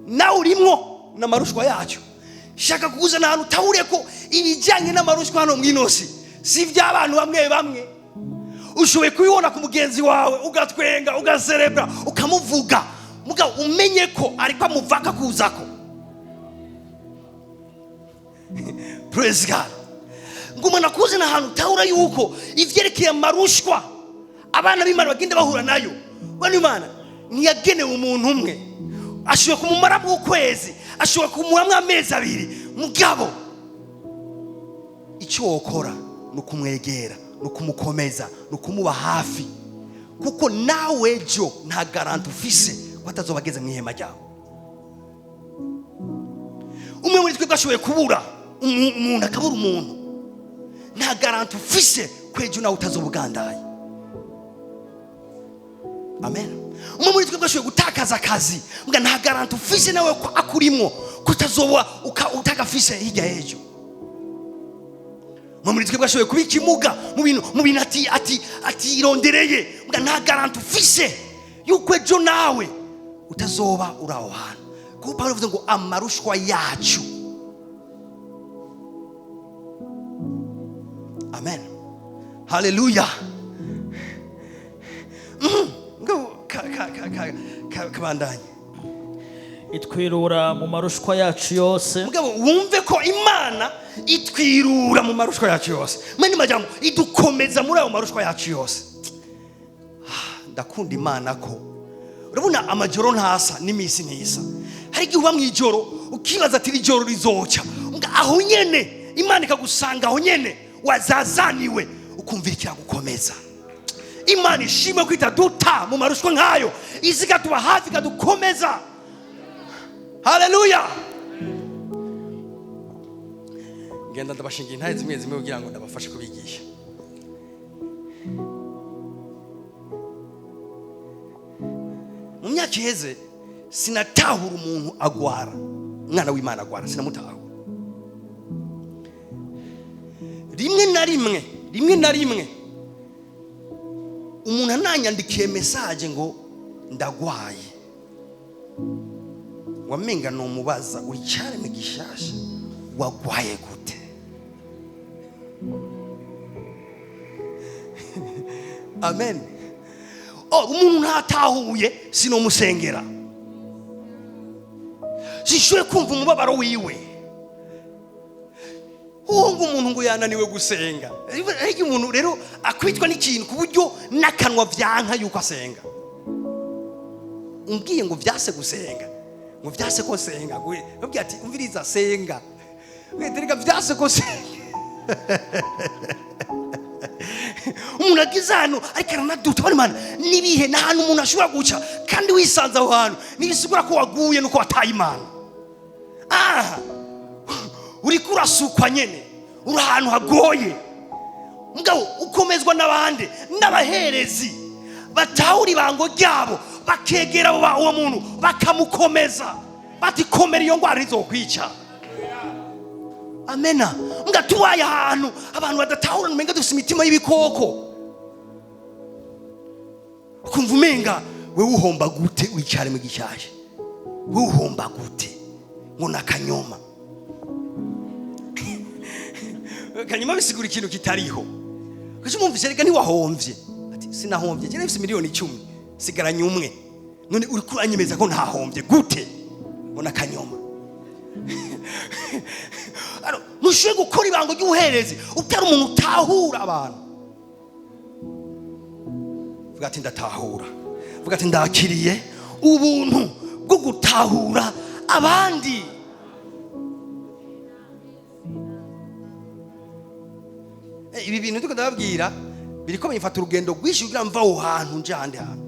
Na urimwo na marushwa yacu. Shaka kuguza na utahure ko ibijyanye n'amarushwa hano mwinosi si by'abantu bamwe. Ushoboye kubibona ku mugenzi wawe ugatwenga ugaserebra ukamuvuga. Muga umenye ko ariko amuvaka kuzako. Praise God. Nguma nakuze na hantu tahura yuko ivyerekeye amarushwa abana b'Imana bagenda bahura nayo. Bana Imana niyagenewe umuntu umwe. Ashoboye kumumara mu kwezi, ashoboye kumuhamwa amezi 2. Mugabo icyo wokora no kumwegera, no kumukomeza, no kumuba hafi. Kuko nawe jo nta garanti ufise watazobageze mu ihema ryawe. Umwe muri twe gashoboye kubura umuntu akabura umuntu. Nta garanti ufise kwejo nawe utazobugandaye. Amen. Umwe muri twe gashoboye gutakaza akazi, mbwa nta garanti ufise nawe ko akurimo kutazoba utagafise hirya y'ejo. Umwe muri twe gashoboye kubika imuga mu bintu ati irondereye, mbwa nta garanti ufise yuko ejo nawe utazoba uraho hantu. Kuko Paulo avuze ngo amarushwa yacu. Amen. Hallelujah. Kabandanye. Itwirura mu marushwa yacu yose. Mugabo wumve ko Imana itwirura mu marushwa yacu yose. Mani majambo idukomeza muri ayo marushwa yacu yose. Ndakunda Imana ko urabona amajoro ntasa n'imisi ntisa. Hari igihe uba mwijoro ukibaza ati ijoro rizoca. Aho nyene Imana ikagusanga aho nyene wazazaniwe ukumvikira gukomeza. Imana ishimwe kwita duta mu marushwa nkayo iziga tuba hafi kadukomeza. Hallelujah. Ngenda ndabashingira intaye zimwe kugira ngo ndabafashe kubigisha. Mu myaka iheze sinatahura umuntu agwara, umwana w'Imana agwara sinamutahura. Rimwe na rimwe umuntu ananyandikiye message ngo ndagwaye. Wamenga no mubaza uri cyane mu gishasha wagwaye gute? Amen. Umuntu ntatahuye sinomusengera. Sishoye kumva umubabaro wiwe. Uwo umuntu ngo yananiwe gusenga. Ariko umuntu rero akwitwa n'ikintu kuburyo nakanwa vyanka yuko asenga. Umbwiye ngo vyase gusenga. Ngo vyase ko senga. Babwiye ati umviriza senga. Wetereka vyase ko senga. Umuntu agizano ariko aranaduta bari mana nibihe nahantu umuntu ashobora guca kandi wisanza aho hantu nibisigura ko waguye nuko wataye Imana. Uri kurasukwa nyene uri ahantu hagoye mugabo ukomezwa n'abandi n'abaherezi batahura ibango ryabo bakegera uwo muntu bakamukomeza bati komera iyo ngwara izokwica. Amena. Nga tubaye ahantu abantu badatahura umenga dufite imitima y'ibikoko, ukumva umenga wewe uhomba gute wicare mu gishyashya, wewe uhomba gute ngo nakanyoma. Kanyuma bisigura ikintu kitariho. Kaje umumvise rega ntiwahombye. Ati sinahombye, je nafise miliyoni 10 sigaranye umwe. None uri kuranyemeza ko ntahombye gute ngo nakanyoma. Ntushobora gukora ibango ry'ubuherezi utari umuntu utahura abantu. Vuga ati ndatahura, vuga ati ndakiriye ubuntu bwo gutahura abandi. Ibi bintu ndiko ndababwira biriko bifata urugendo rwinshi kugira mva aho hantu nje ahandi hantu.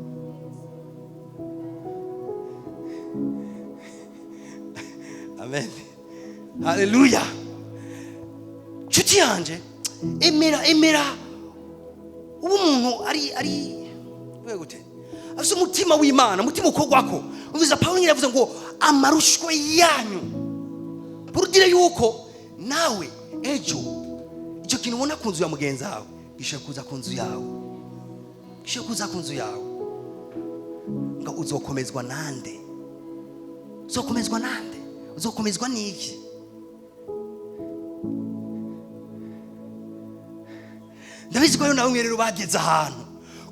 Amen. Haleluya. Nshuti yanje, emera ubu umuntu ari gute afite umutima w'Imana, umutima ukogwako. Uvuze Paulo yavuze ngo amarushwa yanyu burudire yuko nawe ejo icyo kintu ubona ku nzu ya mugenzi wawe gishobora kuza ku nzu yawe, gishobora kuza ku nzu yawe. Ngo uzokomezwa nande? Uzokomezwa nande? Uzokomezwa n'iki? Ndabizi ko nawe rero bageze ahantu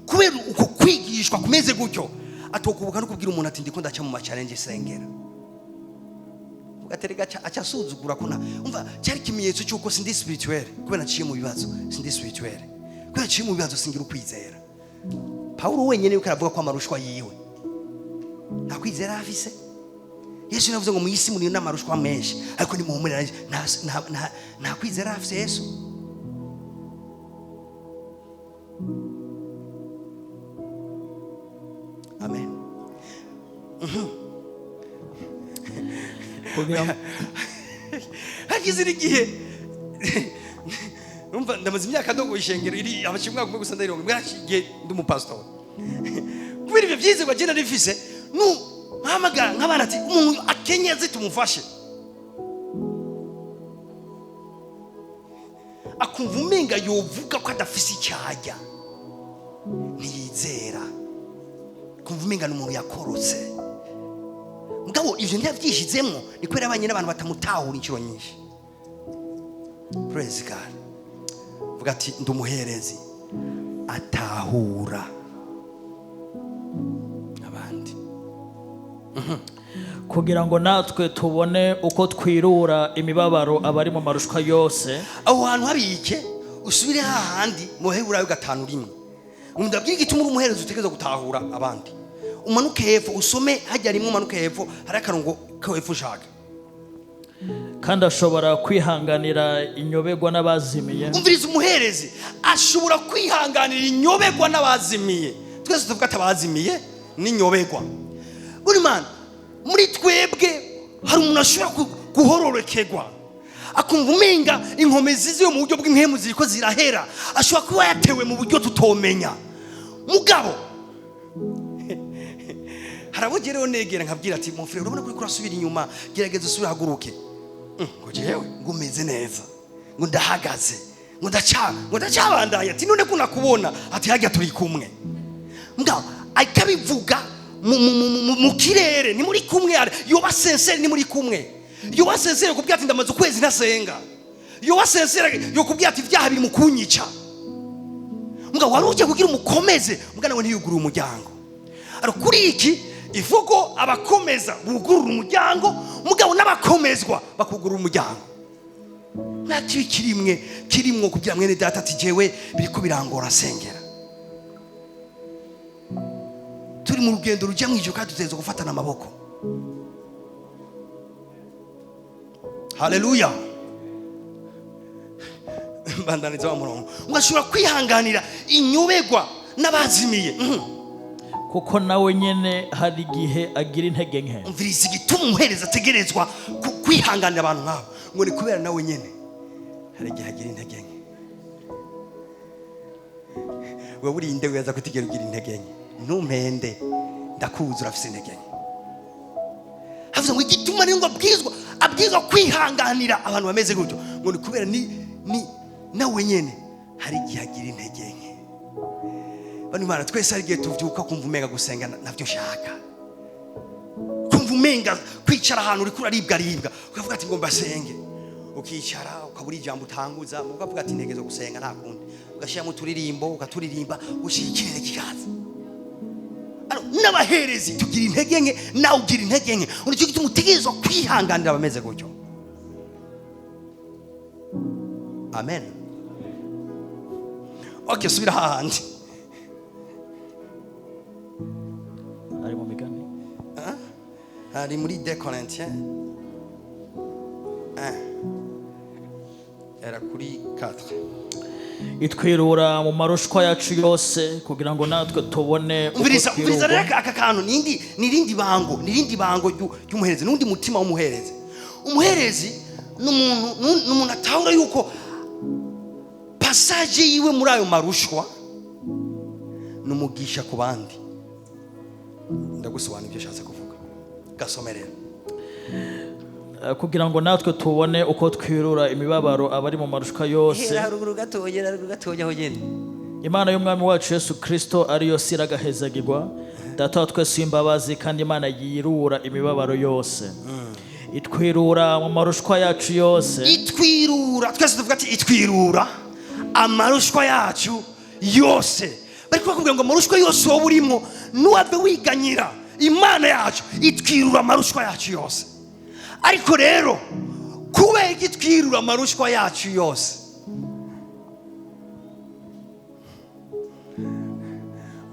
kubera uko kwigishwa kumeze gutyo atokubuka no kubwira umuntu ati ndiko ndaca mu ma-challenge sengera. Ugaterega aca asuzugura kuna umva cyari kimenyetso cyuko sindi spirituel kubera naciye mu bibazo, sindi spirituel kubera naciye mu bibazo singira ukwizera. Paulo wenyene yuko aravuga ko amarushwa yiwe nta kwizera afise. Yesu yavuze ngo mu isi muri n'amarushwa menshi ariko ni muhumurira nta kwizera afise Yesu. Amen. Hagize igihe numva ndamaze imyaka ndogo ishengero iri abashimwa kumwe gusa ndayirongo bwarakigiye ndi umupastor. Kubera ibyo byize bagenda rifise mpamagara nk'abana ati umuntu akenyeze tumufashe. Akumva umenga yovuga ko adafise icyajya ntiyizera, kumva umenga n'umuntu yakorotse. Mugabo ivyo ntiyavyishizemo ni kwera abanye n'abantu batamutahura inshuro nyinshi. Praise God. Vuga ati ndumuherezi atahura abandi. Kugira ngo natwe tubone uko twirura imibabaro abari mu marushwa yose. Aho hantu habike usubire hahandi mu Heburayo 5:1. Ndabwira igituma umuherezi utegereza gutahura abandi. Umanuke hepfo usome hajya rimwe umanuke hepfo hari akarongo ko hepfo ushaka. Kandi ashobora kwihanganira inyobegwa n'abazimiye. Umviriza umuherezi ashobora kwihanganira inyobegwa n'abazimiye. Twese tuvuga atabazimiye n'inyobegwa. Buri man muri twebwe hari umuntu ashobora guhororekegwa akumva umenga inkomezi ziyo mu buryo bw'impemu ziriko zirahera, ashobora kuba yatewe mu buryo tutomenya. Mugabo harabogereho negera nkabwira ati mon frère urabona ko urasubira inyuma, gerageza usubira haguruke. Ngo jewe ngo meze neza, ngo ndahagaze, ngo ndacabandanya ati none kuna kubona ati hajya turi kumwe. Mugabo akabivuga mu kirere ni muri kumwe, yoba sincere ni muri kumwe, yoba sincere kubwira ati ndamaze ukwezi ntasenga, yoba sincere yo kubwira ati ibyaha biri mu kunyica. Mugabo wari uje kugira umukomeze mugana we ntiyugurura umuryango. Ariko kuri iki ivugo abakomeza bugurura umuryango, mugabo n'abakomezwa bakugurura umuryango. Nati kirimwo kugira mwene data ati jewe biriko birangora sengera. Turi mu rugendo rujya mwijyo kandi tutezo gufatana amaboko. Haleluya. Bandaniza wa murongo. Ngashobora kwihanganira inyobegwa n'abazimiye. Kuko nawe nyene hari igihe agira intege nke. Umviriza igituma umuhereza ategerezwa kwihanganira abantu nkabo ngo ni kubera nawe nyene hari igihe agira intege nke. wewe urinde weza kutigera ugira intege nke ntumpende ndakuzi urafise intege nke havuze ngo igituma ni ngo abwizwa kwihanganira abantu bameze gutyo ngo ni kubera ni nawe nyene hari igihe agira intege nke bano Imana twese hari igihe tuvyuka kumva umenga gusenga navyo nshaka kumva umenga kwicara ahantu uri kuraribwa ukavuga ati ngo mbasenge ukicara ukabura ijambo utanguza ukavuga ati intege zo gusenga nta kundi ugashiramo uturirimbo ukaturirimba ushikirere kikaza n'abaherezi tugira intege nke nawe ugira intege nke uricyo gituma utegerezwa kwihanganira abameze gutyo amen okay subira hahandi ari mu migani ari muri 2 Corinthiens era kuri 4 itwirura mu marushwa yacu yose kugira ngo natwe tubone umviriza reka aka kantu nirindi bango ry'umuherezi n'undi mutima w'umuherezi umuherezi n'umuntu atahura yuko passage yiwe muri ayo marushwa numugisha ku bandi ndagusobanura ibyo shatse kuvuga gasomerera kugira ngo natwe tubone uko twirura imibabaro abari mu marushwa yose haruguru gatoya ho nyene Imana y'umwami wacu Yesu Kristo ariyo siragahezagirwa data wa twese imbabazi kandi Imana yirura imibabaro yose itwirura mu marushwa yacu yose itwirura twese tuvuga ati itwirura amarushwa yacu yose bari kubwira ngo amarushwa yose wowe urimo nuwave wiganyira Imana yacu itwirura amarushwa yacu yose ariko rero kubera igitwirura amarushwa yacu yose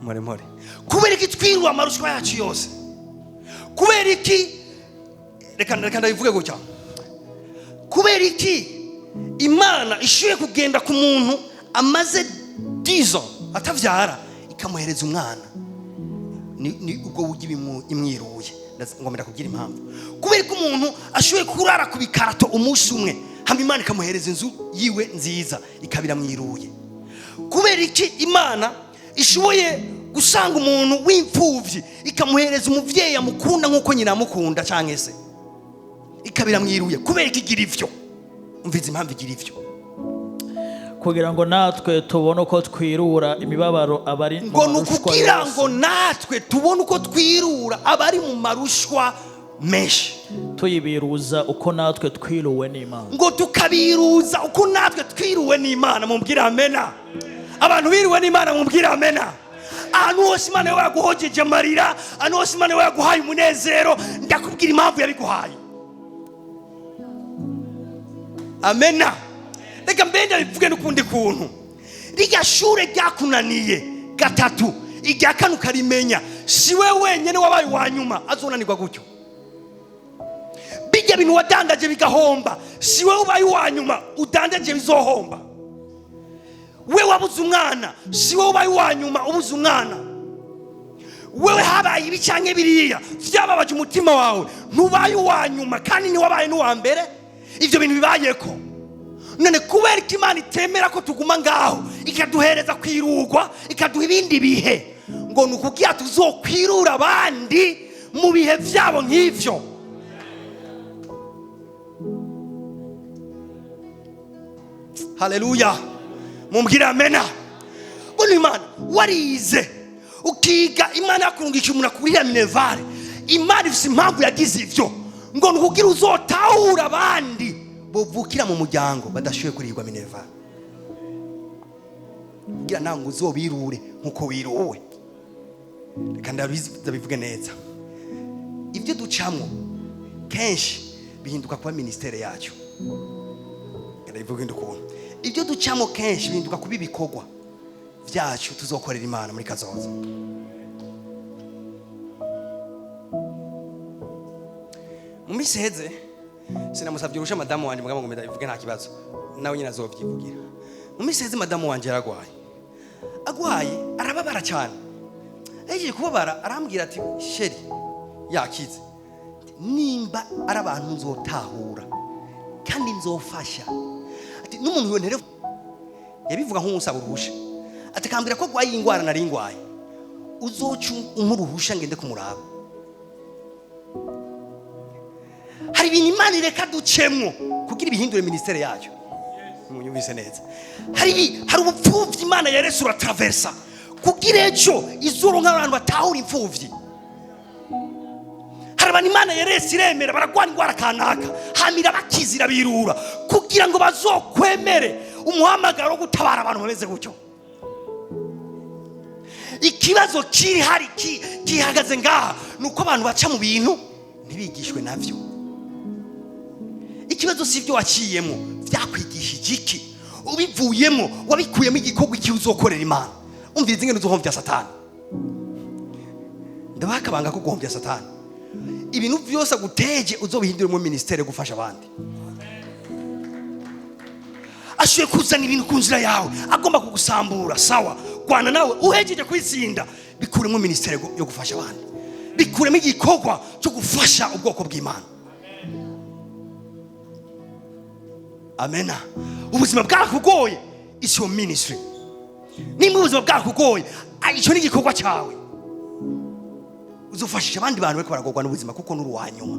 more kubera igitwirura amarushwa yacu yose kubera iki reka ndabivuge gutya kubera iki Imana ishuye kugenda ku muntu amaze 10 ans atavyara ikamuhereza umwana ni ubwo bugi imwiruye ngomera kugira impamvu kubera ko umuntu ashoboye kurara ku bikarato umunsi umwe hamwe Imana ikamuhereza inzu yiwe nziza ikabira mwiruye kubera iki Imana ishoboye gusanga umuntu w'imfuvyi ikamuhereza umuvyeyi amukunda nkuko nyina amukunda canke se ikabira mwiruye kubera iki igira ivyo umvize impamvu igira ivyo kugira ngo natwe tubone uko twirura imibabaro abari mu marushwa yose kugira ngo natwe tubone uko twirura abari mu marushwa menshi tuyibiruza uko natwe twiruwe n'Imana ngo tukabiruza uko natwe twiruwe n'Imana mumbwira amena abantu biriwe n'Imana mumbwira amena ahantu hose Imana yaguhojeje amarira ahantu hose Imana yaguhaye umunezero ndakubwira impamvu yabiguhaye amena reka mbenda bivuge n'ukundi kuntu rijya shure ryakunaniye gatatu irya kane ukarimenya si we wenyene wabaye wa nyuma azonanirwa gutyo bijya bintu wadandaje bigahomba si we ubaye wa nyuma udandaje bizohomba we wabuze umwana si we ubaye wa nyuma ubuze umwana wewe habaye ibicanke biriya vyababaje umutima wawe ntubaye wa nyuma kandi ni wabaye n'uwa mbere ivyo bintu bibayeko none kubera ko Imana itemera ko tuguma ngaho ikaduhereza kwirugwa ikaduha ibindi bihe ngo nukugira tuzokwirura abandi mu bihe vyabo nk'ivyo haleluya mumbwira amena bona Imana warize ukiga Imana yakurungisha umuntu akurira Minerval Imana ifise impamvu yagize ivyo ngo nukugira uzotahura abandi bovukira mu muryango badashoboye kurirwa Minerval kugira nango uzobirure nkuko wiruwe reka ndabivuge neza ibyo ducamwo kenshi bihinduka kuba ministere yacu ndabivuge ndukuntu ibyo ducamwo kenshi bihinduka kuba ibikorwa vyacu tuzokorera Imana muri kazoza mu minsi heze sinamusabye urusha madamu wanje mugabo ngo ndabivuge nta kibazo nawe nyine azovyivugira mu minsi heze madamu wanje agwaye arababara cyane agiye kubabara arambwira ati sheri yakize nimba ari abantu nzotahura kandi nzofasha ati n'umuntu yontere yabivuga nk'umusaba urusha atakambira ko gwaye ingwara nari ngwaye uzoca umuruhusha ngende kumuraba. Hari ibintu Imana ireka ducemwo kugira ibihindure ministere yacu. Munyumvise neza. Hari ubupfuvyi Imana yarese uratraversa kugira ejo izuru nk'abantu batahura imfuvyi. Hari abantu Imana yarese iremera baragwana ingwara kanaka hamira bakizira birura kugira ngo bazokwemere umuhamagaro wo gutabara abantu bameze gutyo. Ikibazo kiri hari gihagaze ngaha nuko abantu baca mu bintu ntibigishwe navyo. Ikibazo si ibyo waciyemo byakwigishije iki, ubivuyemo wabikuyemo igikorwa iki uzokorera Imana. Umvirize ingene uzohomvya Satani. Ndabakabanga ko guhomvya Satani. Ibintu byose aguteje uzobihindura mu ministere gufasha abandi. Ashuye kuzana ibintu ku nzira yawe agomba kugusambura, sawa, kwana nawe uhejeje kwitsinda bikuremo ministere yo gufasha abandi, bikuremo igikorwa cyo gufasha ubwoko bw'Imana. Amena. Ubuzima bwakugoye is your ministry. Nimba ubuzima bwakugoye icyo ni igikorwa cyawe. Uzofashisha abandi bantu bariko baragorwa n'ubuzima kuko n'uruwanyuma.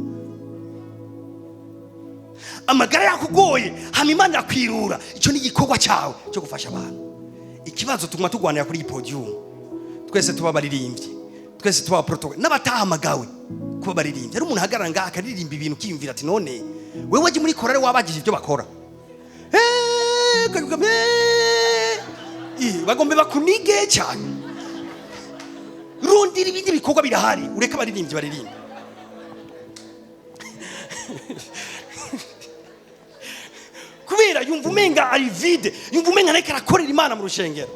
Amagara yakugoye hama Imana yakwirura, icyo ni igikorwa cyawe cyo gufasha abantu. Ikibazo tuguma tugwanira kuri podium, twese tuba baririmbye, twese tuba protocol n'abatahamagawe kuba baririmbye. Ari umuntu hagarara ngaha akaririmba ibintu kiyumvira ati none wewe waje muri korale wabagije ibyo bakora. Bagombe bakunige cyane. Rundira ibindi bikorwa birahari ureka baririmbye baririmba. Kubera yumva umenga ari vide, yumva umenga ariko arakorera Imana mu rushengero.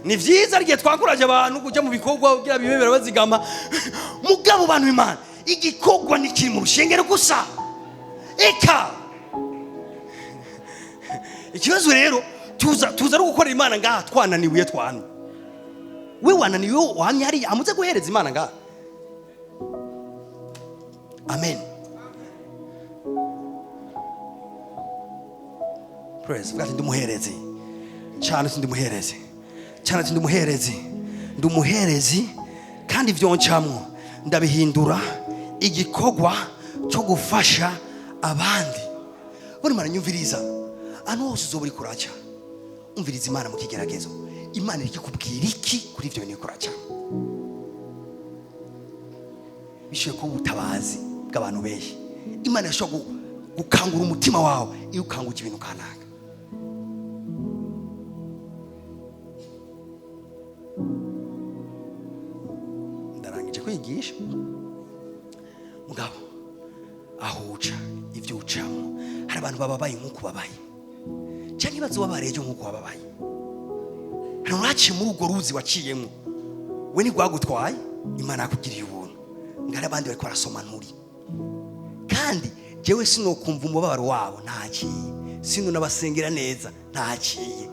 Ni vyiza rigiye twakuraje abantu kujya mu bikorwa kugira bibebera bazigama. Mugabo bantu Imana igikorwa ni kiri mu rushengero gusa. Eka ikibazo rero tuza no gukorera Imana ngaha twananiwe twana. We wananiwe wamye hari amuze guhereza Imana ngaha. Amen. Praise God. Ndumuhereze cyane, ndumuhereze cyane, ndumuhereze kandi vyoncamwo ndabihindura igikorwa cyo gufasha abandi. Buri mara nyumviriza anu hose uzoburi kuraca, umviriza Imana mu kigeragezo. Imana iri kukubwira iki kuri ivyo bintu kuraca? Bishoye ko ubutabazi bw'abantu benshi Imana yashobora gukangura umutima wawe iyo ukanguje ibintu kanaka. Ndarangije kwigisha mugabo ahuca ivyo ucamo. Hari abantu bababaye nk'uko babaye cyangwa ibazo babareje nk'uko babaye. Hari uraciye muri urwo ruzi waciyemo, we ni gwagutwaye Imana yakugiriye ubuntu. Ngari abandi bariko barasoma nturi kandi jewe sinokumva umubabaro wabo ntakiye, sino nabasengera neza ntakiye.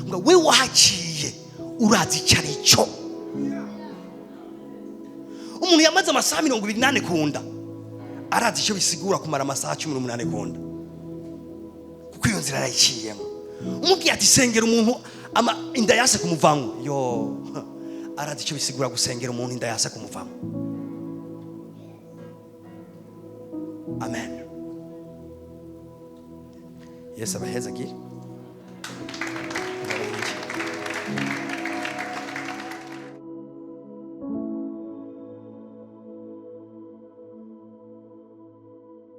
Ngo we wahaciye urazi cyarico. Umuntu yamaze amasaha 28 kunda arazi icyo bisigura kumara amasaha 18 kunda kuko iyo nzira arayiciyemo. Umubwiye ati sengera umuntu ama inda yase kumuvamo, yo arazi icyo bisigura gusengera umuntu inda yase kumuvamo. Amen. Yes, abaheza giri.